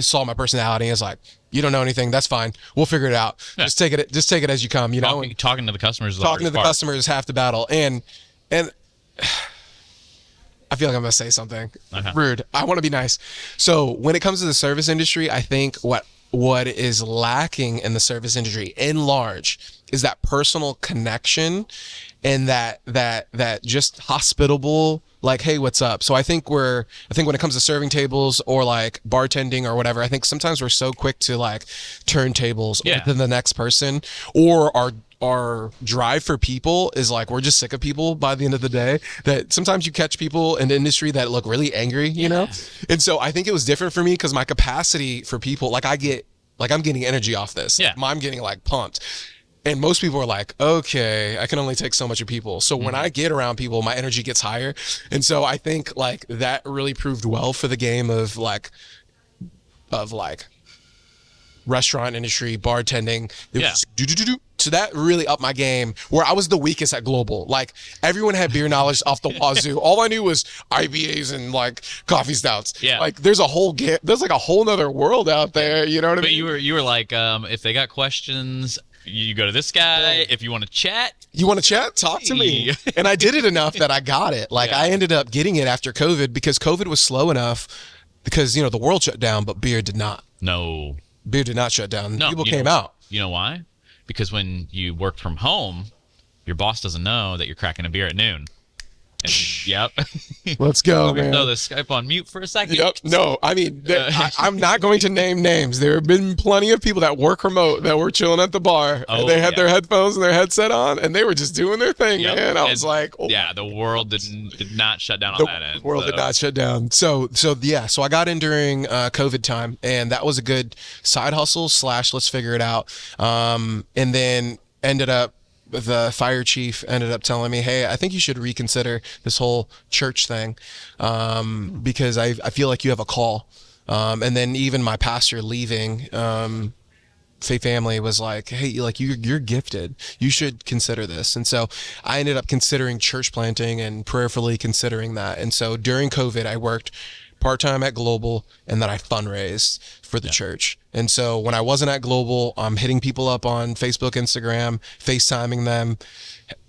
saw my personality and was like, you don't know anything. That's fine. We'll figure it out. Yeah. Just take it as you come. You know, talking to the customers. Customers is half the battle. And I feel like I'm going to say something rude. I want to be nice. So when it comes to the service industry, I think what is lacking in the service industry in large is that personal connection and that just hospitable, like, hey, what's up? So I think when it comes to serving tables or like bartending or whatever, I think sometimes we're so quick to like turn tables than the next person, or our drive for people is like, we're just sick of people by the end of the day, that sometimes you catch people in the industry that look really angry, you know? And so I think it was different for me because my capacity for people, like I get Like I'm getting energy off this. Yeah. I'm getting like pumped. And most people are like, okay, I can only take so much of people. So when I get around people, my energy gets higher. And so I think like that really proved well for the game of like restaurant industry, bartending. It was do. So that really upped my game where I was the weakest at global. Like everyone had beer knowledge off the wazoo. All I knew was IBAs and like coffee stouts. Yeah. Like there's like a whole nother world out there. You know what I mean? But you were like, if they got questions, you go to this guy. If you want to chat. You want to chat? Talk to me. And I did it enough that I got it. Like I ended up getting it after COVID because COVID was slow enough because, the world shut down, but beer did not. No. Beer did not shut down. No, People came out. You know why? Because when you work from home, your boss doesn't know that you're cracking a beer at noon. And, yep. Let's go, man. Throw the Skype on mute for a second. Yep. No, I mean, I'm not going to name names. There have been plenty of people that work remote that were chilling at the bar. And they had their headphones and their headset on, and they were just doing their thing, man. I was like, oh. Yeah, the world did not shut down on that end. The world did not shut down. So I got in during COVID time, and that was a good side hustle / let's figure it out. And then ended up, the fire chief ended up telling me, hey, I think you should reconsider this whole church thing because I feel like you have a call. And then even my pastor leaving, Faith Family was like, hey, like you're gifted. You should consider this. And so I ended up considering church planting and prayerfully considering that. And so during COVID, I worked part-time at Global, and then I fundraised for the church. And so when I wasn't at Global, I'm hitting people up on Facebook, Instagram, FaceTiming them,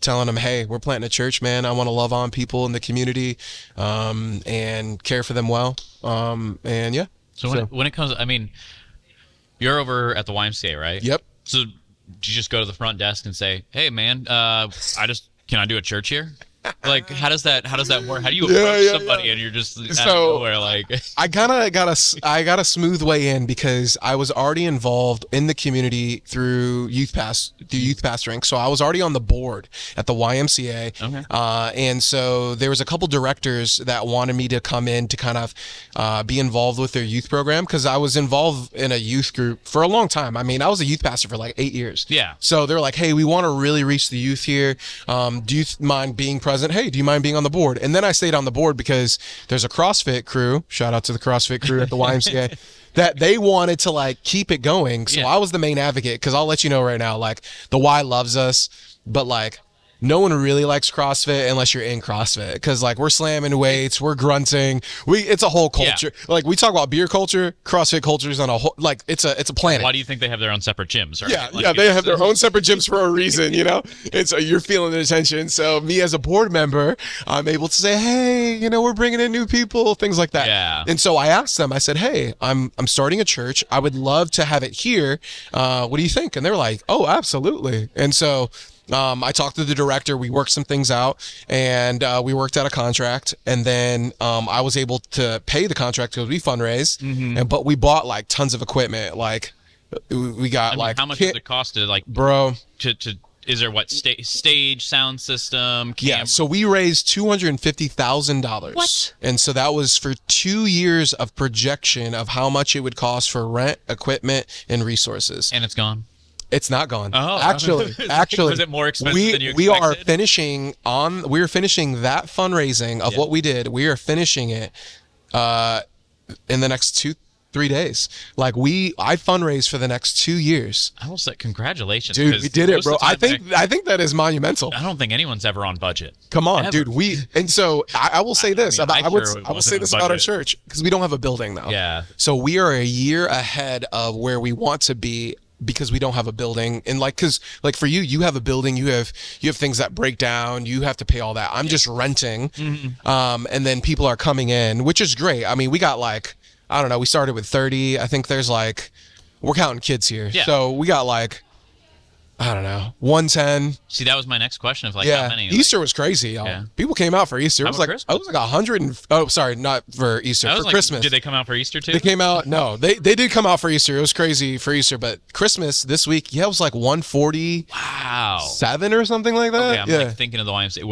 telling them, hey, we're planting a church, man. I want to love on people in the community and care for them well. And yeah. So when it comes, I mean, you're over at the YMCA, right? Yep. So do you just go to the front desk and say, hey, man, can I do a church here? Like, how does that work? How do you approach somebody and you're just out of nowhere, like? I got a smooth way in because I was already involved in the community through youth pastoring. So I was already on the board at the YMCA. Okay. And so there was a couple directors that wanted me to come in to kind of be involved with their youth program because I was involved in a youth group for a long time. I mean, I was a youth pastor for like 8 years. Yeah. So they're like, hey, we want to really reach the youth here. Do you mind being present? Hey, do you mind being on the board? And then I stayed on the board because there's a CrossFit crew, shout out to the CrossFit crew at the YMCA, that they wanted to like keep it going. So I was the main advocate because I'll let you know right now, like the Y loves us, but like no one really likes CrossFit unless you're in CrossFit because like we're slamming weights, we're grunting, it's a whole culture. Like we talk about beer culture, CrossFit culture is on a whole, like it's a planet. Why do you think they have their own separate gyms? Right? Yeah, they have their own separate gyms for a reason, and so you're feeling the attention. So me as a board member, I'm able to say, hey, we're bringing in new people, things like that. Yeah. And so I asked them, I said, hey, I'm starting a church. I would love to have it here. What do you think? And they're like, oh, absolutely. And so I talked to the director, we worked some things out, and we worked out a contract, and then I was able to pay the contract because we fundraised, but we bought like tons of equipment, like we got how much does it cost to like is there stage, sound system, camera? Yeah, so we raised $250,000. What? And so that was for 2 years of projection of how much it would cost for rent, equipment, and resources. And it's gone. It's not gone. Oh, actually, was it more expensive than you expected? We're finishing that fundraising of what we did. We are finishing it in the next 2-3 days. Like I fundraised for the next 2 years. I will say congratulations, dude. We did it, bro. I think that is monumental. I don't think anyone's ever on budget. Come on, ever. dude. And so I will say this about our church because we don't have a building now. Yeah. So we are a year ahead of where we want to be because we don't have a building. And because for you have a building, you have things that break down, you have to pay all that. I'm just renting. And then people are coming in, which is great. I mean, we got I don't know, we started with 30. I think there's we're counting kids here. Yeah. So we got I don't know, 110. See, that was my next question of how many. Easter was crazy, y'all. Yeah. People came out for Easter. It was Christmas? I was 100. Oh, sorry, not for Easter. For Christmas. Did they come out for Easter too? They came out. No, they did come out for Easter. It was crazy for Easter, but Christmas this week, it was 140. Wow. Wow. 7 or something like that. Okay, I'm like thinking of the YMCA.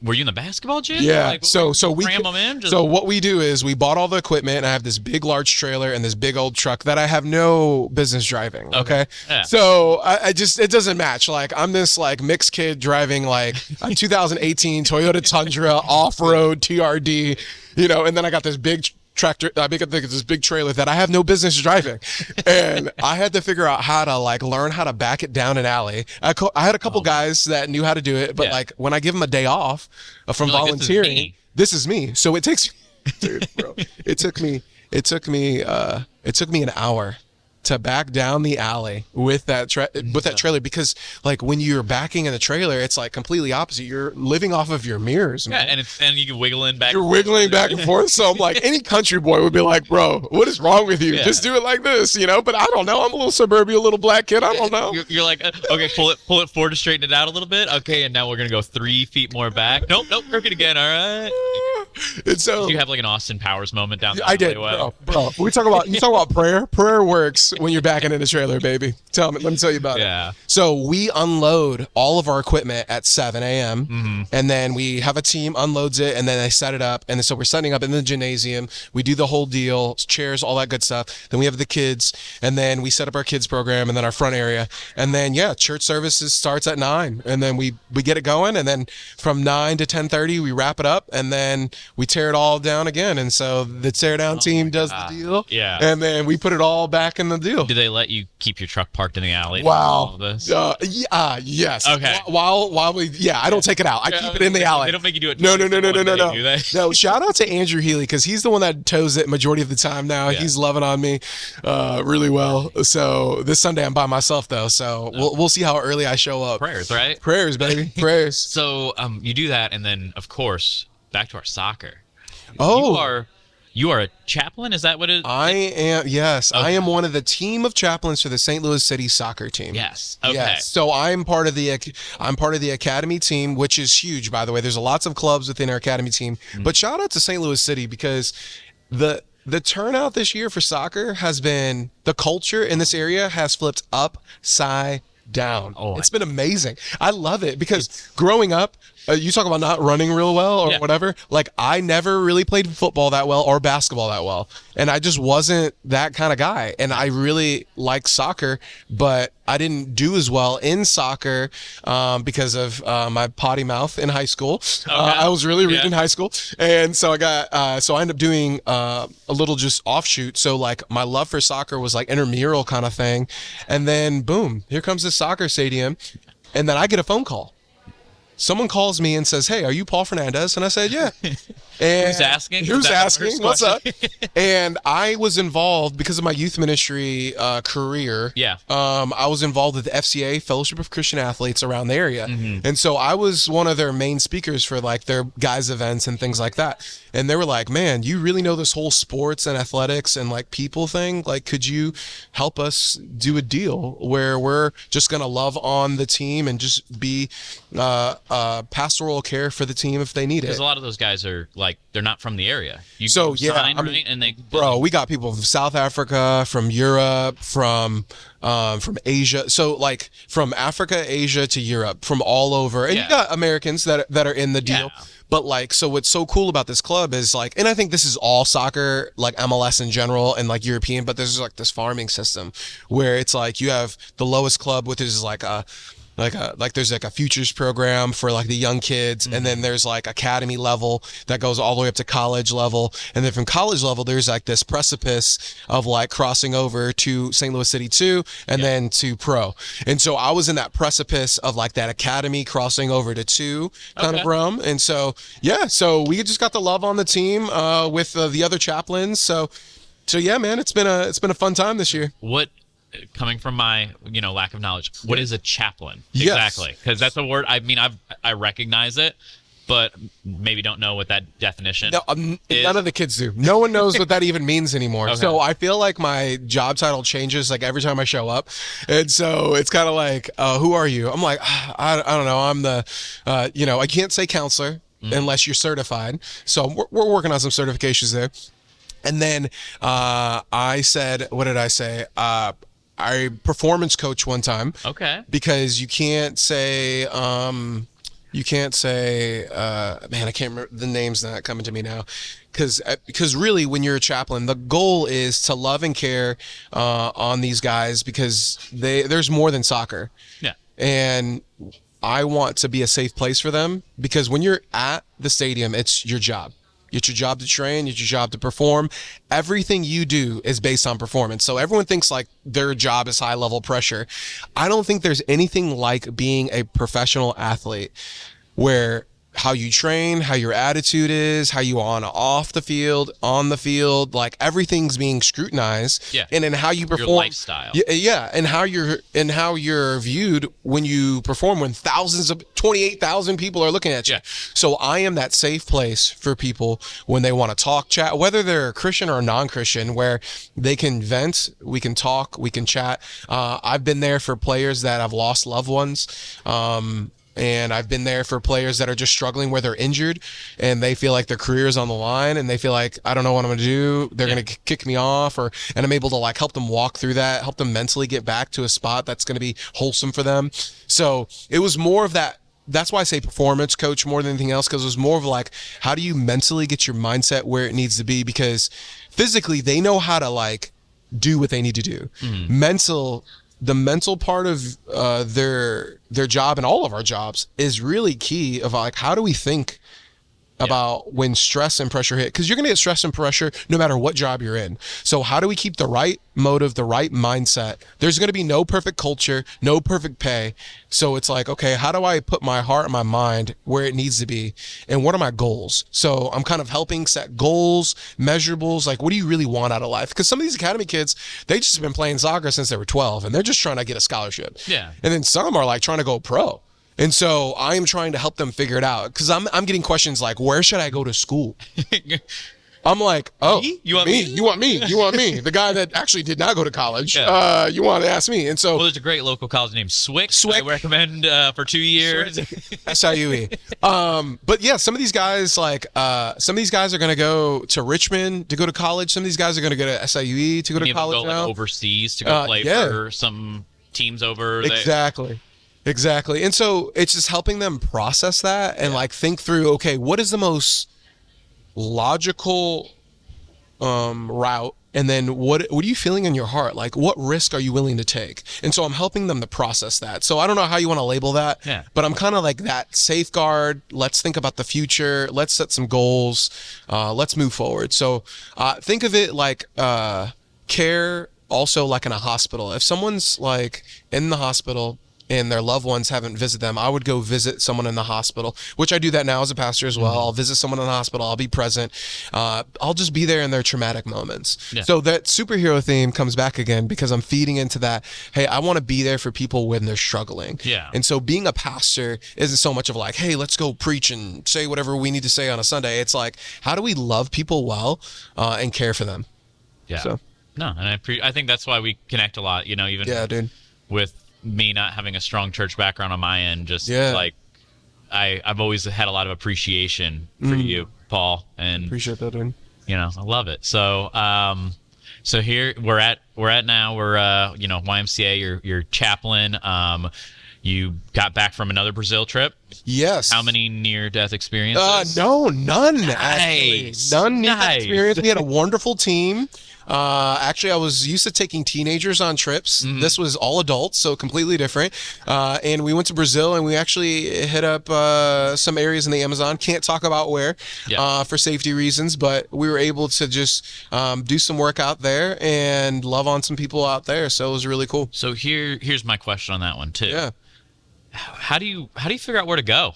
Were you in the basketball gym? Yeah. Like, So we cram them in. So what we do is we bought all the equipment, and I have this big, large trailer and this big old truck that I have no business driving. Okay. Yeah. So I just, it doesn't match. Like, I'm this like mixed kid driving like a 2018 Toyota Tundra off-road TRD, and then I got this big tractor. I think it's this big trailer that I have no business driving, and I had to figure out how to like learn how to back it down an alley. I had a couple guys that knew how to do it, but like when I give them a day off from volunteering, this is me. So it takes, dude, bro, it took me an hour to back down the alley with that trailer, because like when you're backing in the trailer, it's like completely opposite. You're living off of your mirrors, man. Yeah, and you can wiggling back. You're wiggling back and forth. So I'm like, any country boy would be like, bro, what is wrong with you? Yeah. Just do it like this, But I don't know. I'm a little suburban, little black kid. I don't know. You're like, okay, pull it forward to straighten it out a little bit. Okay, and now we're gonna go 3 feet more back. Nope, crooked again. All right. And so did you have like an Austin Powers moment down there? I did, bro. You talk about prayer. Prayer works when you're backing in a trailer, baby. Let me tell you about it. So we unload all of our equipment at 7 a.m. And then we have a team unloads it, and then they set it up. And so we're setting up in the gymnasium. We do the whole deal, chairs, all that good stuff. Then we have the kids, and then we set up our kids program, and then our front area. And then church services starts at 9, and then we get it going, and then from 9 to 10:30 we wrap it up, and then we tear it all down again. And so the tear down team does the deal. Yeah. And then we put it all back in the deal. Do they let you keep your truck parked in the alley? Wow. Yes. Okay. While we, I don't take it out. I keep it in the alley. They don't make you do it. No. Do they? No, shout out to Andrew Healy, because he's the one that tows it majority of the time now. Yeah. He's loving on me really well. So this Sunday I'm by myself though. So we'll see how early I show up. Prayers, right? Prayers, baby. Prayers. So you do that, and then of course back to our soccer. Oh. You are a chaplain? Is that what it is? I am, yes. Okay. I am one of the team of chaplains for the St. Louis City soccer team. Yes. Okay. Yes. So I'm part of the academy team, which is huge, by the way. There's lots of clubs within our academy team. But shout out to St. Louis City, because the turnout this year for soccer has been, the culture in this area has flipped upside down. It's been amazing. I love it, because growing up, you talk about not running real well or whatever. Like, I never really played football that well or basketball that well. And I just wasn't that kind of guy. And I really like soccer, but I didn't do as well in soccer because of my potty mouth in high school. Okay. I was really rude in high school. And so I ended up doing a little just offshoot. So like my love for soccer was like intramural kind of thing. And then boom, here comes this soccer stadium. And then I get a phone call. Someone calls me and says, "Hey, are you Paul Fernandes?" And I said, "Yeah." And who's asking? What's up? And I was involved because of my youth ministry career. Yeah. I was involved with the FCA, Fellowship of Christian Athletes, around the area. And so I was one of their main speakers for like their guys events and things like that. And they were like, "Man, you really know this whole sports and athletics and like people thing. Like, could you help us do a deal where we're just going to love on the team and just be pastoral care for the team if they need it?" Because a lot of those guys are like, they're not from the area. Right? And we got people from South Africa, from Europe, from Asia. So like from Africa, Asia to Europe, from all over. And you got Americans that are in the deal. Yeah. But like, so what's so cool about this club is like, and I think this is all soccer, like MLS in general and like European, but there's like this farming system where it's like you have the lowest club, which is like there's like a futures program for like the young kids, and then there's like academy level that goes all the way up to college level, and then from college level there's like this precipice of like crossing over to St. Louis City 2 and then to pro. And so I was in that precipice of like that academy crossing over to 2 kind of realm. And so so we just got the love on the team with the other chaplains. So yeah, man, it's been a fun time this year. What, coming from my lack of knowledge, what is a chaplain exactly? Because that's a word. I mean, I recognize it, but maybe don't know what that definition is. None of the kids do. No one knows what that even means ananymore. Okay. So I feel like my job title changes like every time I show up, and so it's kind of like, who are you? I'm like, I don't know. I'm the I can't say counselor unless you're certified. So we're working on some certifications there. And then I said, what did I say? I performance coach one time. Okay. Because you can't say man, I can't remember the name's not coming to me now. Because really, when you're a chaplain, the goal is to love and care on these guys, because there's more than soccer. Yeah. And I want to be a safe place for them, because when you're at the stadium, it's your job. It's your job to train. It's your job to perform. Everything you do is based on performance. So everyone thinks like their job is high level pressure. I don't think there's anything like being a professional athlete, where how you train, how your attitude is, how you are off the field, on the field, like everything's being scrutinized. Yeah. And then how you perform, your lifestyle. Yeah, and how you're viewed when you perform, when 28,000 people are looking at you. Yeah. So I am that safe place for people when they want to talk, chat, whether they're Christian or non-Christian, where they can vent, we can talk, we can chat. I've been there for players that have lost loved ones. And I've been there for players that are just struggling, where they're injured and they feel like their career is on the line, and they feel like, I don't know what I'm going to do. They're going to kick me off, and I'm able to like help them walk through that, help them mentally get back to a spot that's going to be wholesome for them. So it was more of that. That's why I say performance coach more than anything else, because it was more of like, how do you mentally get your mindset where it needs to be? Because physically they know how to like do what they need to do. The mental part of their job, and all of our jobs, is really key of like, how do we think about when stress and pressure hit? Because you're going to get stress and pressure no matter what job you're in. So how do we keep the right motive, the right mindset? There's going to be no perfect culture, no perfect pay. So it's like, okay, how do I put my heart and my mind where it needs to be? And what are my goals? So I'm kind of helping set goals, measurables. Like, what do you really want out of life? Because some of these academy kids, they just been playing soccer since they were 12, and they're just trying to get a scholarship. Yeah. And then some are like trying to go pro. And so I am trying to help them figure it out, because I'm getting questions like, where should I go to school? I'm like, oh, me? You want me? You want me? You want me? The guy that actually did not go to college. Yeah. You want to ask me? And so, well, there's a great local college named Swick. I recommend for 2 years. SIUE. But yeah, some of these guys are going to go to Richmond to go to college. Some of these guys are going to go to SIUE to go to college go now. like overseas to go play for some teams over there. Exactly. And so it's just helping them process that and like think through, okay, what is the most logical route? And then what are you feeling in your heart? Like, what risk are you willing to take? And so I'm helping them to process that. So I don't know how you want to label that, but I'm kind of like that safeguard. Let's think about the future. Let's set some goals. Let's move forward. So think of it like care also like in a hospital. If someone's like in the hospital and their loved ones haven't visited them, I would go visit someone in the hospital, which I do that now as a pastor as well. Mm-hmm. I'll visit someone in the hospital. I'll be present. I'll just be there in their traumatic moments. Yeah. So that superhero theme comes back again, because I'm feeding into that. Hey, I want to be there for people when they're struggling. Yeah. And so being a pastor isn't so much of like, hey, let's go preach and say whatever we need to say on a Sunday. It's like, how do we love people well and care for them? Yeah. So. No, and I think that's why we connect a lot, even with me not having a strong church background on my end, like I've always had a lot of appreciation for you, Paul, and appreciate that, dude. I love it. So so here we're at now, we're YMCA, your chaplain. You got back from another Brazil trip. Yes. How many near-death experiences? No, none. Nice. Actually. None near-death experience. We had a wonderful team. Actually, I was used to taking teenagers on trips. Mm-hmm. This was all adults, so completely different. And we went to Brazil, and we actually hit up some areas in the Amazon. Can't talk about where for safety reasons, but we were able to just do some work out there and love on some people out there. So it was really cool. So here's my question on that one too. Yeah. How do you figure out where to go?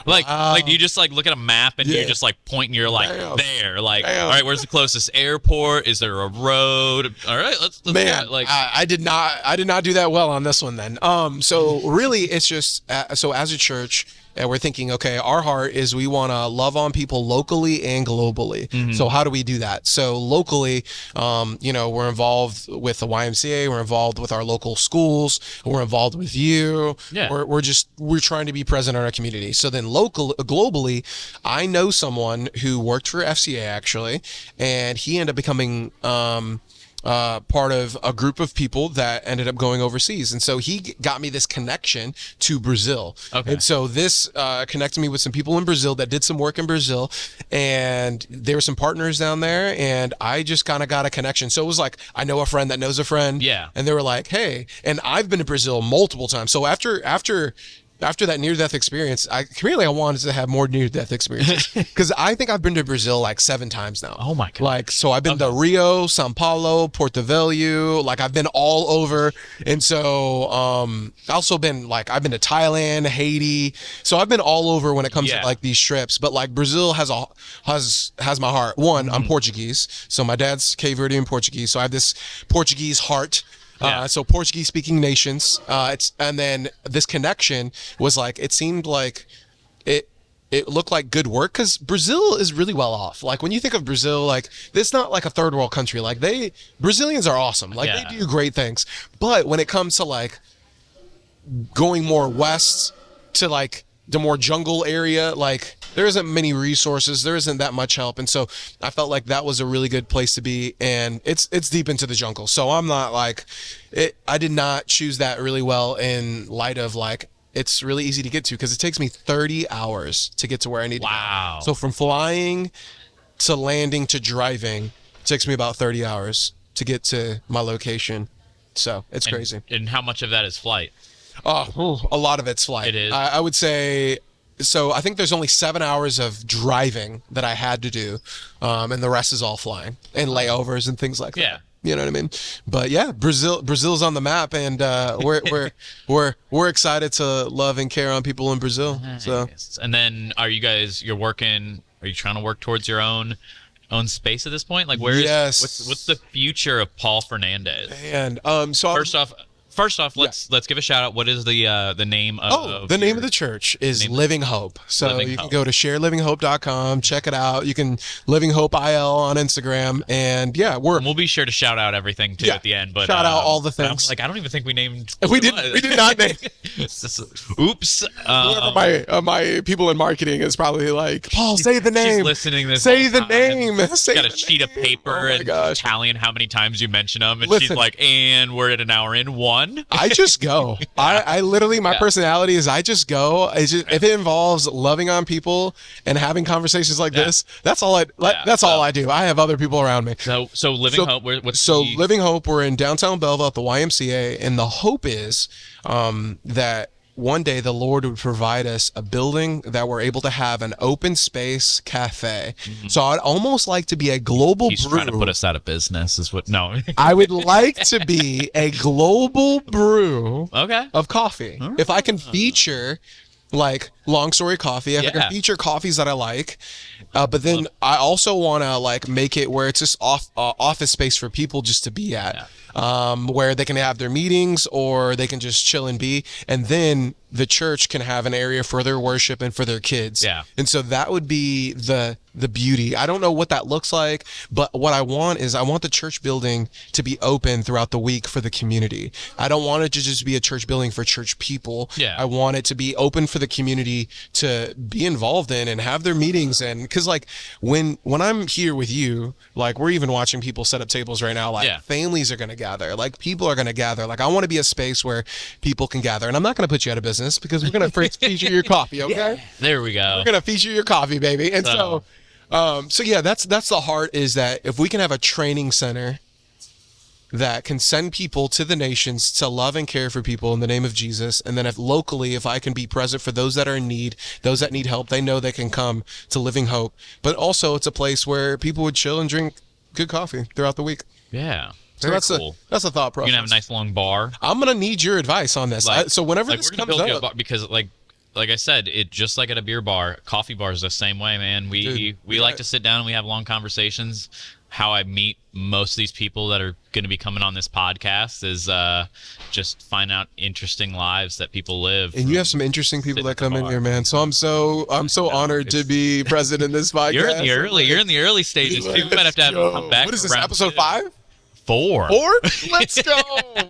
Like do you just like look at a map and you just like point and you're like there, like all right, where's the closest airport? Is there a road? All right, let's man. Like I did not do that well on this one then. So really, it's just so as a church. And we're thinking, okay, our heart is we want to love on people locally and globally. Mm-hmm. So how do we do that? So locally, we're involved with the YMCA. We're involved with our local schools. We're involved with you. Yeah. We're trying to be present in our community. So then globally, I know someone who worked for FCA actually, and he ended up becoming part of a group of people that ended up going overseas. And so he got me this connection to Brazil. Okay. And so this connected me with some people in Brazil that did some work in Brazil, and there were some partners down there, and I just kind of got a connection. So it was like, I know a friend that knows a friend. Yeah. And they were like, hey, and I've been to Brazil multiple times. So after that near-death experience, I wanted to have more near-death experiences, because I think I've been to Brazil like 7 times now. Oh my God! Like, so I've been to Rio, São Paulo, Porto Velho. Like, I've been all over, and so also been like, I've been to Thailand, Haiti. So I've been all over when it comes to like these trips. But like, Brazil has my heart. One, I'm Portuguese, so my dad's Cape Verdean Portuguese, so I have this Portuguese heart. So Portuguese speaking nations, and then this connection was like, it seemed like it looked like good work, because Brazil is really well off. Like, when you think of Brazil, like, it's not like a third world country. Like, Brazilians are awesome. Like, they do great things. But when it comes to like going more west to like the more jungle area, like, there isn't many resources, there isn't that much help, and so I felt like that was a really good place to be. And it's deep into the jungle, so I'm not like it. I did not choose that really well in light of like, it's really easy to get to, because it takes me 30 hours to get to where I need to go. So from flying to landing to driving, it takes me about 30 hours to get to my location. So it's crazy. And how much of that is flight? Oh, a lot of it's flight. It is. I would say. So I think there's only 7 hours of driving that I had to do, and the rest is all flying and layovers and things like that. You know what I mean? But yeah, Brazil's on the map, and we're excited to love and care on people in Brazil. Nice. So. And then, are you trying to work towards your own space at this point? Like, what's the future of Paul Fernandes? And so First off, let's give a shout out. What is the name of the name of the church is Living Hope. So you can go to sharelivinghope.com, check it out. You can Living Hope IL on Instagram, and we'll be sure to shout out everything too at the end. But shout out all the things. I don't even think we named. We did not name. Oops. Whoever my people in marketing is probably like, Paul, say the name. She's listening to this. Say the name. Got a sheet of paper and tallying how many times you mention them, and she's like, and we're at an hour in one. I just go. I literally, my personality is I just go. If it involves loving on people and having conversations like this, that's all I do. I have other people around me. So Living Hope. Living Hope. We're in downtown Belleville at the YMCA, and the hope is that one day the Lord would provide us a building that we're able to have an open space cafe. Mm-hmm. So I'd almost like to be a global He's brew. Trying to put us out of business is what, no. I would like to be a global brew of coffee. If I can feature like LongStory coffee, if I can feature coffees that I like, but then I also want to like make it where it's just office space for people just to be at. Where they can have their meetings or they can just chill and be, and then the church can have an area for their worship and for their kids. Yeah. And so that would be the beauty. I don't know what that looks like, but what I want is I want the church building to be open throughout the week for the community. I don't want it to just be a church building for church people. Yeah. I want it to be open for the community to be involved in and have their meetings. And because like when I'm here with you, like we're even watching people set up tables right now, like families are going to gather, like people are going to gather. Like I want to be a space where people can gather, and I'm not going to put you out of business because we're going to feature your coffee. Okay. There we go. We're going to feature your coffee, baby. And so that's the heart, is that if we can have a training center that can send people to the nations to love and care for people in the name of Jesus, and then if I can be present for those that are in need, those that need help, they know they can come to Living Hope. But also it's a place where people would chill and drink good coffee throughout the week. Yeah. So that's cool. That's a thought process. You're gonna have a nice long bar. I'm gonna need your advice on this. So whenever this we're gonna comes build you up, a bar, because like I said, it just like at a beer bar, coffee bars the same way, man. We like to sit down and we have long conversations. How I meet most of these people that are going to be coming on this podcast is just find out interesting lives that people live. And you have some interesting people that come in here, man. So I'm so honored to be present in this podcast. You're in the early stages. People might have to come back. What is this, episode 5? 4. Let's go,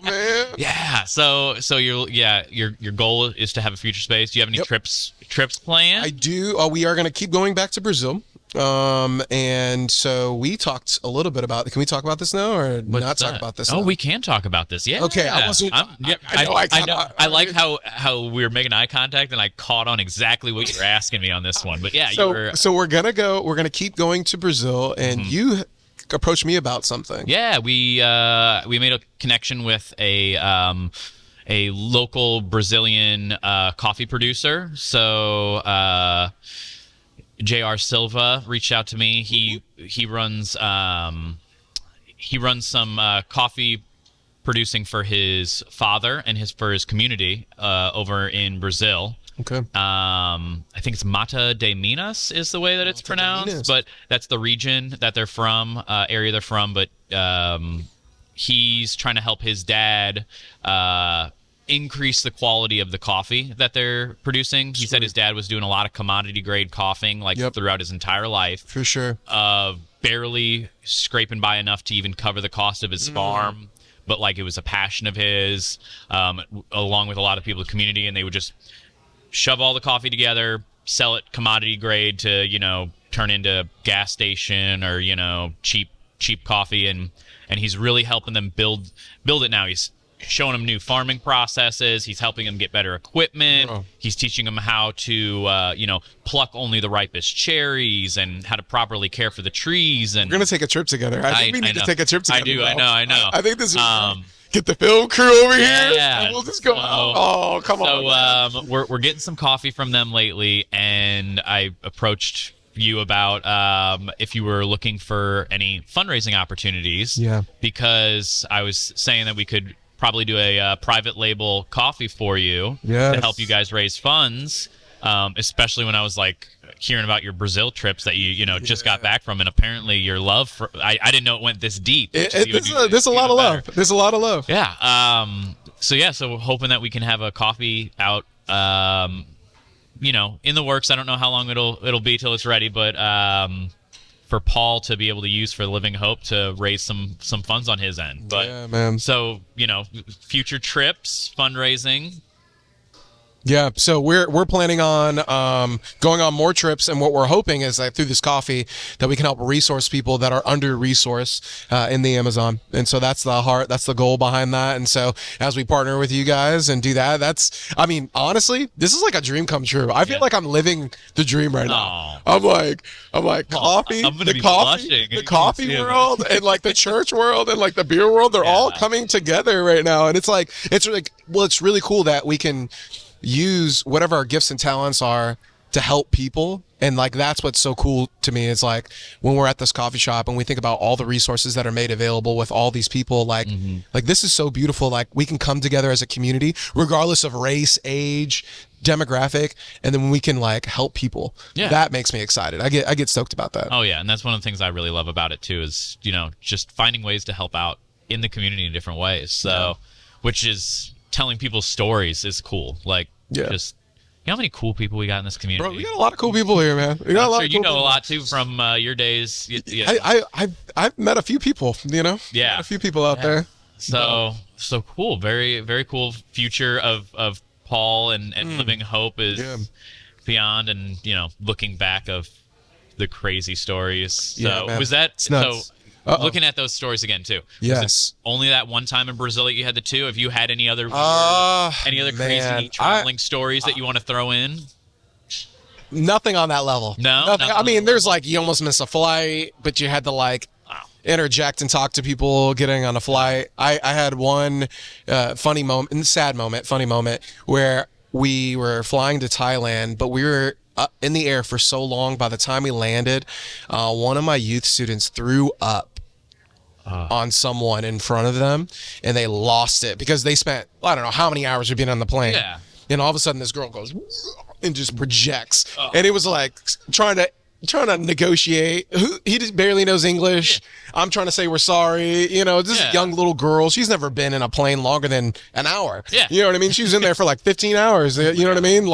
man. Yeah. So your goal is to have a future space. Do you have any trips planned? I do. We are going to keep going back to Brazil. And so we talked a little bit about. Can we talk about this now, or not talk about this? Oh, now? we can talk about this. Yeah. Okay, I wasn't. I like how we were making eye contact, and I caught on exactly what you were asking me on this one. But yeah, so we're gonna keep going to Brazil, and you approached me about something. Yeah, we made a connection with a local Brazilian coffee producer. So J.R. Silva reached out to me. He runs some coffee producing for his father and for his community over in Brazil. Okay. I think it's Mata de Minas is the way that it's pronounced, but that's the region that they're from, area they're from. But he's trying to help his dad increase the quality of the coffee that they're producing. He said his dad was doing a lot of commodity grade coughing throughout his entire life. For sure. Barely scraping by enough to even cover the cost of his farm. But it was a passion of his, along with a lot of people in the community, and they would just shove all the coffee together, sell it commodity grade to, turn into gas station or, cheap coffee. And he's really helping them build it now. He's showing them new farming processes. He's helping them get better equipment. He's teaching them how to, pluck only the ripest cherries and how to properly care for the trees. And we're gonna take a trip together. I think we need to take a trip together. I do. I know. I think this is get the film crew over here. Yeah. We'll just go. Oh, come on. So we're getting some coffee from them lately, and I approached you about if you were looking for any fundraising opportunities. Yeah. Because I was saying that we could probably do a private label coffee for you to help you guys raise funds, especially when I was hearing about your Brazil trips that you just got back from, and apparently your love for I didn't know it went this deep. There's a lot of love. There's a lot of love. Yeah. So hoping that we can have a coffee out in the works. I don't know how long it'll be till it's ready, but for Paul to be able to use for Living Hope to raise some funds on his end. But yeah, man. So, future trips, fundraising. Yeah, so we're planning on going on more trips, and what we're hoping is that through this coffee that we can help resource people that are under resourced in the Amazon. And so that's the goal behind that. And so as we partner with you guys and do that, honestly, this is like a dream come true. I feel like I'm living the dream right now. I'm like coffee, the coffee world and the church world and the beer world, they're all coming together right now. And it's really cool that we can use whatever our gifts and talents are to help people. And that's what's so cool to me is when we're at this coffee shop and we think about all the resources that are made available with all these people, this is so beautiful. We can come together as a community regardless of race, age, demographic, and then we can help people. That makes me excited. I get stoked about that. Oh yeah, and that's one of the things I really love about it too is just finding ways to help out in the community in different ways. So which is telling people's stories is cool. Just how many cool people we got in this community? Bro, we got a lot of cool people here, man. We got a lot of cool people. A lot too from your days. I've met a few people, Yeah. A few people out there. So cool. Very, very cool future of Paul and Living Hope is beyond, and looking back of the crazy stories. So man. Was that it's nuts. Looking at those stories again too. Yes. Was it only that one time in Brazil that you had the two? Have you had any other crazy traveling stories that you want to throw in? Nothing on that level. No. Nothing. There's you almost miss a flight, but you had to interject and talk to people getting on a flight. I had one funny moment where we were flying to Thailand, but we were up in the air for so long. By the time we landed, one of my youth students threw up on someone in front of them, and they lost it because they spent, I don't know how many hours of being on the plane. Yeah. And all of a sudden this girl goes and just projects. And it was trying to negotiate. He just barely knows English. I'm trying to say we're sorry. This young little girl. She's never been in a plane longer than an hour. Yeah. You know what I mean? She was in there for 15 hours. You know what I mean?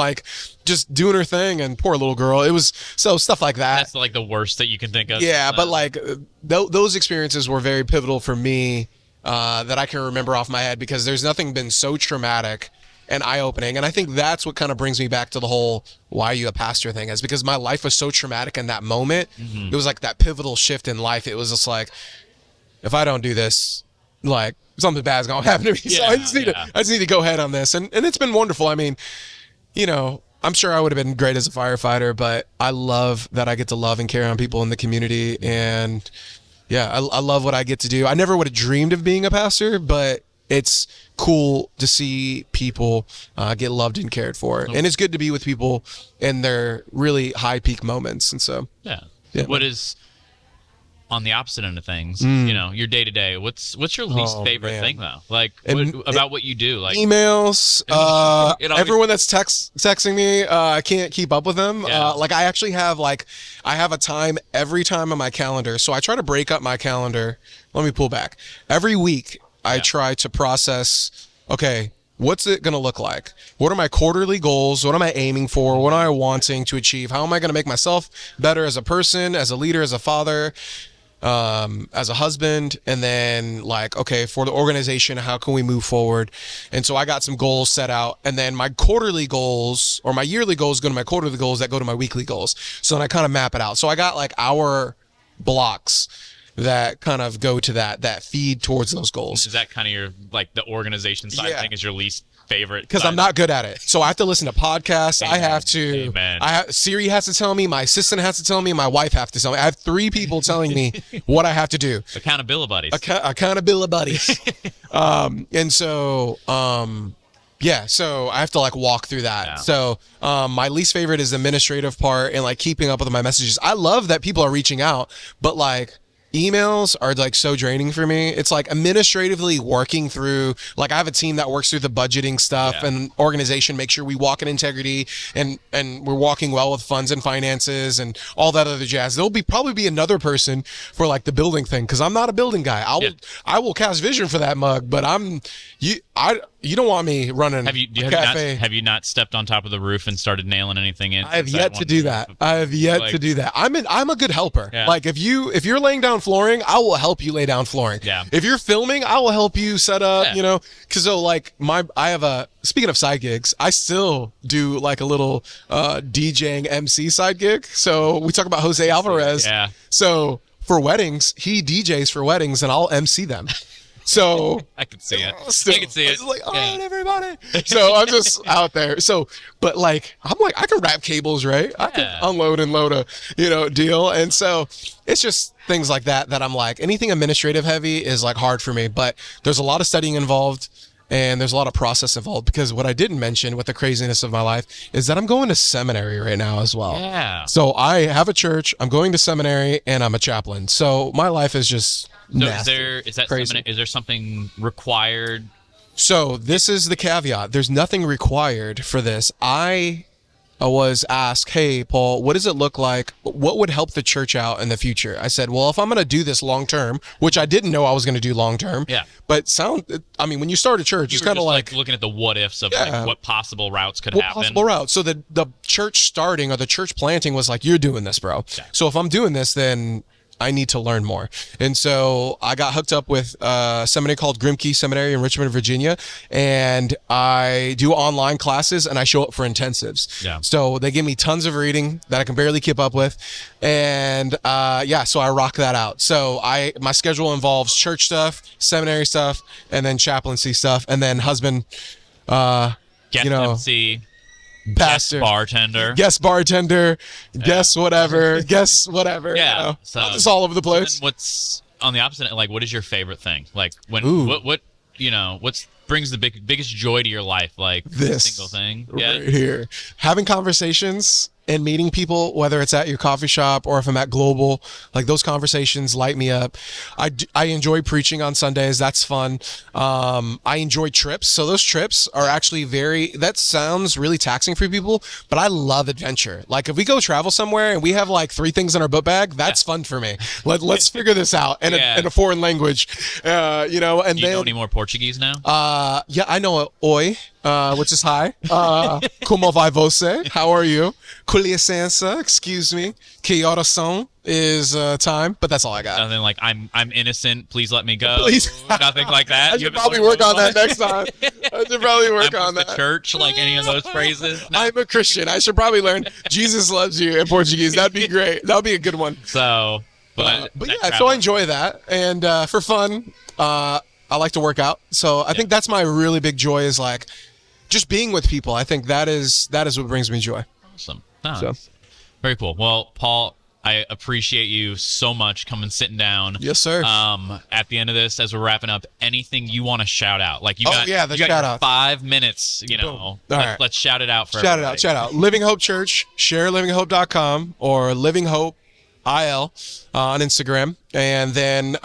Just doing her thing, and poor little girl. It was stuff like that. That's the worst that you can think of. Yeah, but those experiences were very pivotal for me that I can remember off my head, because there's nothing been so traumatic and eye-opening. And I think that's what kind of brings me back to the whole why are you a pastor thing, is because my life was so traumatic in that moment. It was like that pivotal shift in life. It was just like, if I don't do this, like something bad's gonna happen to me. So I just need to go ahead on this. And it's been wonderful. I mean, you know, I'm sure I would have been great as a firefighter, but I love that I get to love and care on people in the community. And yeah, I love what I get to do. I never would have dreamed of being a pastor, but it's cool to see people get loved and cared for. And it's good to be with people in their really high peak moments. And so, yeah. What is on the opposite end of things, you know, your day to day, what's your least favorite thing though? Like about what you do? Like emails, everyone that's texting me, I can't keep up with them. Like I actually have I have a time every time on my calendar. So I try to break up my calendar. Let me pull back. Every week I try to process, okay, what's it going to look like? What are my quarterly goals? What am I aiming for? What am I wanting to achieve? How am I going to make myself better as a person, as a leader, as a father? As a husband, and then like, okay, for the organization, how can we move forward? And so I got some goals set out, and then my quarterly goals or my yearly goals go to my quarterly goals that go to my weekly goals. So then I kind of map it out. So I got like hour blocks that kind of go to that feed towards those goals. Is that kind of your, like the organization side thing is your least favorite? Because I'm not good at it. So I have to listen to podcasts. Amen. I have to. Amen. Siri has to tell me. My assistant has to tell me. My wife has to tell me. I have 3 people telling me what I have to do. Accountability buddies. Accountability buddies. And so, so I have to like walk through that. Yeah. So my least favorite is the administrative part and like keeping up with my messages. I love that people are reaching out, but like, emails are like so draining for me. It's like administratively working through, like I have a team that works through the budgeting stuff and organization, make sure we walk in integrity and we're walking well with funds and finances and all that other jazz. There'll probably be another person for like the building thing, because I'm not a building guy. I will cast vision for that mug, but you don't want me running a cafe. Have you not stepped on top of the roof and started nailing anything in? I have yet to do that. I'm a good helper. Yeah. Like if you're laying down flooring, I will help you lay down flooring. Yeah. If you're filming, I will help you set up, you know, because so like speaking of side gigs, I still do like a little DJing MC side gig. So we talk about Jose Alvarez. Yeah. So for weddings, he DJs for weddings and I'll MC them. So I can see it. I can see it. It's like, all right, everybody. So I'm just out there. So, but like, I'm like, I can wrap cables, right? I can unload and load a, deal. And so it's just things like that I'm like, anything administrative heavy is like hard for me, but there's a lot of studying involved and there's a lot of process involved, because what I didn't mention with the craziness of my life is that I'm going to seminary right now as well. Yeah. So I have a church, I'm going to seminary, and I'm a chaplain. So my life is just nasty. Is there something required? So this is the caveat. There's nothing required for this. I was asked, hey, Paul, what does it look like? What would help the church out in the future? I said, well, if I'm going to do this long term, which I didn't know I was going to do long term. Yeah. But when you start a church, it's kind of like looking at the what ifs of like what possible routes could happen. Possible routes. So the church starting or the church planting was like, you're doing this, bro. Yeah. So if I'm doing this, then I need to learn more. And so I got hooked up with a seminary called Grimke Seminary in Richmond, Virginia. And I do online classes and I show up for intensives. Yeah. So they give me tons of reading that I can barely keep up with. And so I rock that out. So my schedule involves church stuff, seminary stuff, and then chaplaincy stuff. And then husband, MC. Pastor, guest bartender, guest whatever. Yeah, so it's all over the place. What's on the opposite? Like, what is your favorite thing? Like, when what brings the biggest joy to your life? Like this single thing, right here, having conversations and meeting people, whether it's at your coffee shop or if I'm at Global, like those conversations light me up. I enjoy preaching on Sundays. That's fun. I enjoy trips. So those trips are actually that sounds really taxing for people, but I love adventure. Like if we go travel somewhere and we have like 3 things in our book bag, that's fun for me. Let's figure this out in a foreign language, and do you know any more Portuguese now? I know Oi. which is hi. Como vai você? How are you? Kuliasansa, excuse me. Que horas são is time, but that's all I got. Nothing like I'm innocent. Please let me go. Please. Nothing like that. I should probably work on that next time. I should probably work on the that. church, like any of those phrases. No. I'm a Christian. I should probably learn Jesus loves you in Portuguese. That'd be great. That'd be a good one. So, but yeah, so I enjoy that, and for fun, I like to work out. So I think that's my really big joy is like just being with people. I think that is what brings me joy. Awesome. So. Very cool. Well, Paul, I appreciate you so much coming sitting down. Yes, sir. At the end of this, as we're wrapping up, anything you want to shout out? Like you got, the you got shout your out. 5 minutes. You know, All right. let's shout it out for shout everybody. Shout out. Living Hope Church. Share livinghope.com or Living Hope IL on Instagram, and then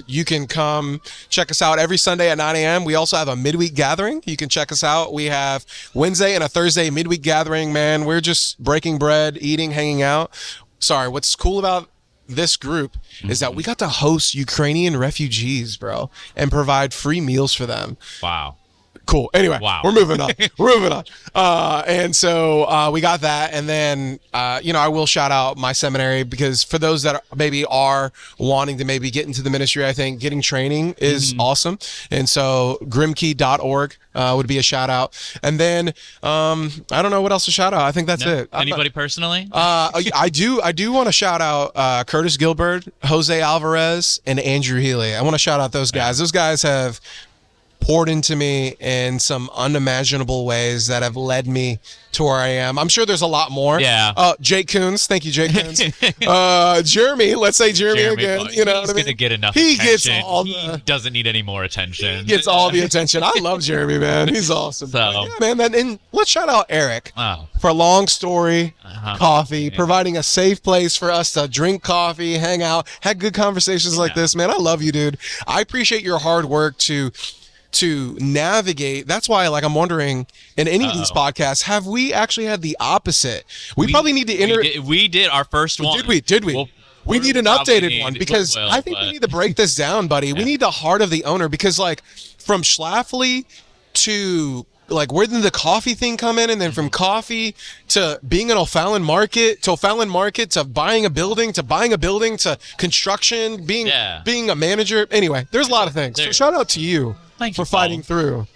you can come check us out every Sunday at 9 a.m. We also have a midweek gathering. You can check us out. We have Wednesday and a Thursday midweek gathering. Man, we're just breaking bread, eating, hanging out. Sorry, what's cool about this group is that we got to host Ukrainian refugees, bro, and provide free meals for them. Wow. Cool. Anyway, wow. We're moving on. And so we got that. And then, I will shout out my seminary because for those that maybe are wanting to maybe get into the ministry, I think getting training is awesome. And so grimkey.org would be a shout out. And then I don't know what else to shout out. I think that's it. Anybody personally? I do want to shout out Curtis Gilbert, Jose Alvarez, and Andrew Healy. I want to shout out those guys. Those guys have poured into me in some unimaginable ways that have led me to where I am. I'm sure there's a lot more. Yeah. Jake Coons. Thank you, Jake Coons. Jeremy. Let's say Jeremy again. You know what I mean? He's going to get enough He attention. gets all He doesn't need any more attention. He gets all the attention. I love Jeremy, man. He's awesome. So, yeah, man. And let's shout out Eric for LongStory Coffee, providing a safe place for us to drink coffee, hang out, have good conversations like this, man. I love you, dude. I appreciate your hard work to navigate. That's why, like, I'm wondering in any of these podcasts, have we actually had the opposite? We probably need to we did our first one. Did we? We need an updated one because I think we need to break this down, buddy. Yeah. We need the heart of the owner because, like, from Schlafly to like, where did the coffee thing come in? And then from coffee to being an O'Fallon Market to buying a building to construction, being a manager. Anyway, there's a lot of things. So shout out to you. Thank for you, fighting through.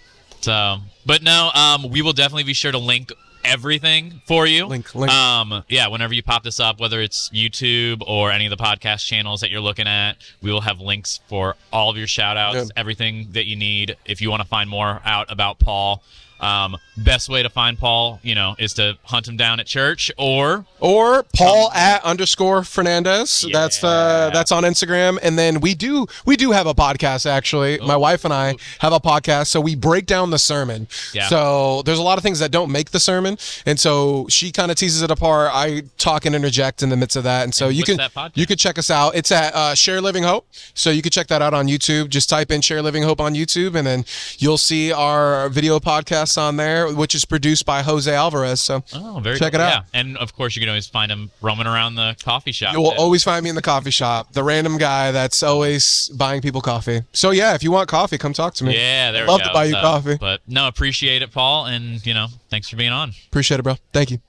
So, but no, we will definitely be sure to link everything for you. Link. Whenever you pop this up, whether it's YouTube or any of the podcast channels that you're looking at, we will have links for all of your shout outs, everything that you need. If you want to find more out about Paul, best way to find Paul, is to hunt him down at church or Paul @_Fernandes. That's on Instagram. And then we do have a podcast, actually. My wife and I have a podcast, so we break down the sermon. So there's a lot of things that don't make the sermon, and so she kind of teases it apart. I talk and interject in the midst of that, and so you could check us out. It's at Share Living Hope, so you can check that out on YouTube. Just type in Share Living Hope on YouTube, and then you'll see our video podcast on there, which is produced by Jose Alvarez. So check it out. Yeah. And of course, you can always find him roaming around the coffee shop. You will always find me in the coffee shop, the random guy that's always buying people coffee. So yeah, if you want coffee, come talk to me. Yeah, there we go. Love to buy you coffee. But no, appreciate it, Paul, and thanks for being on. Appreciate it, bro. Thank you.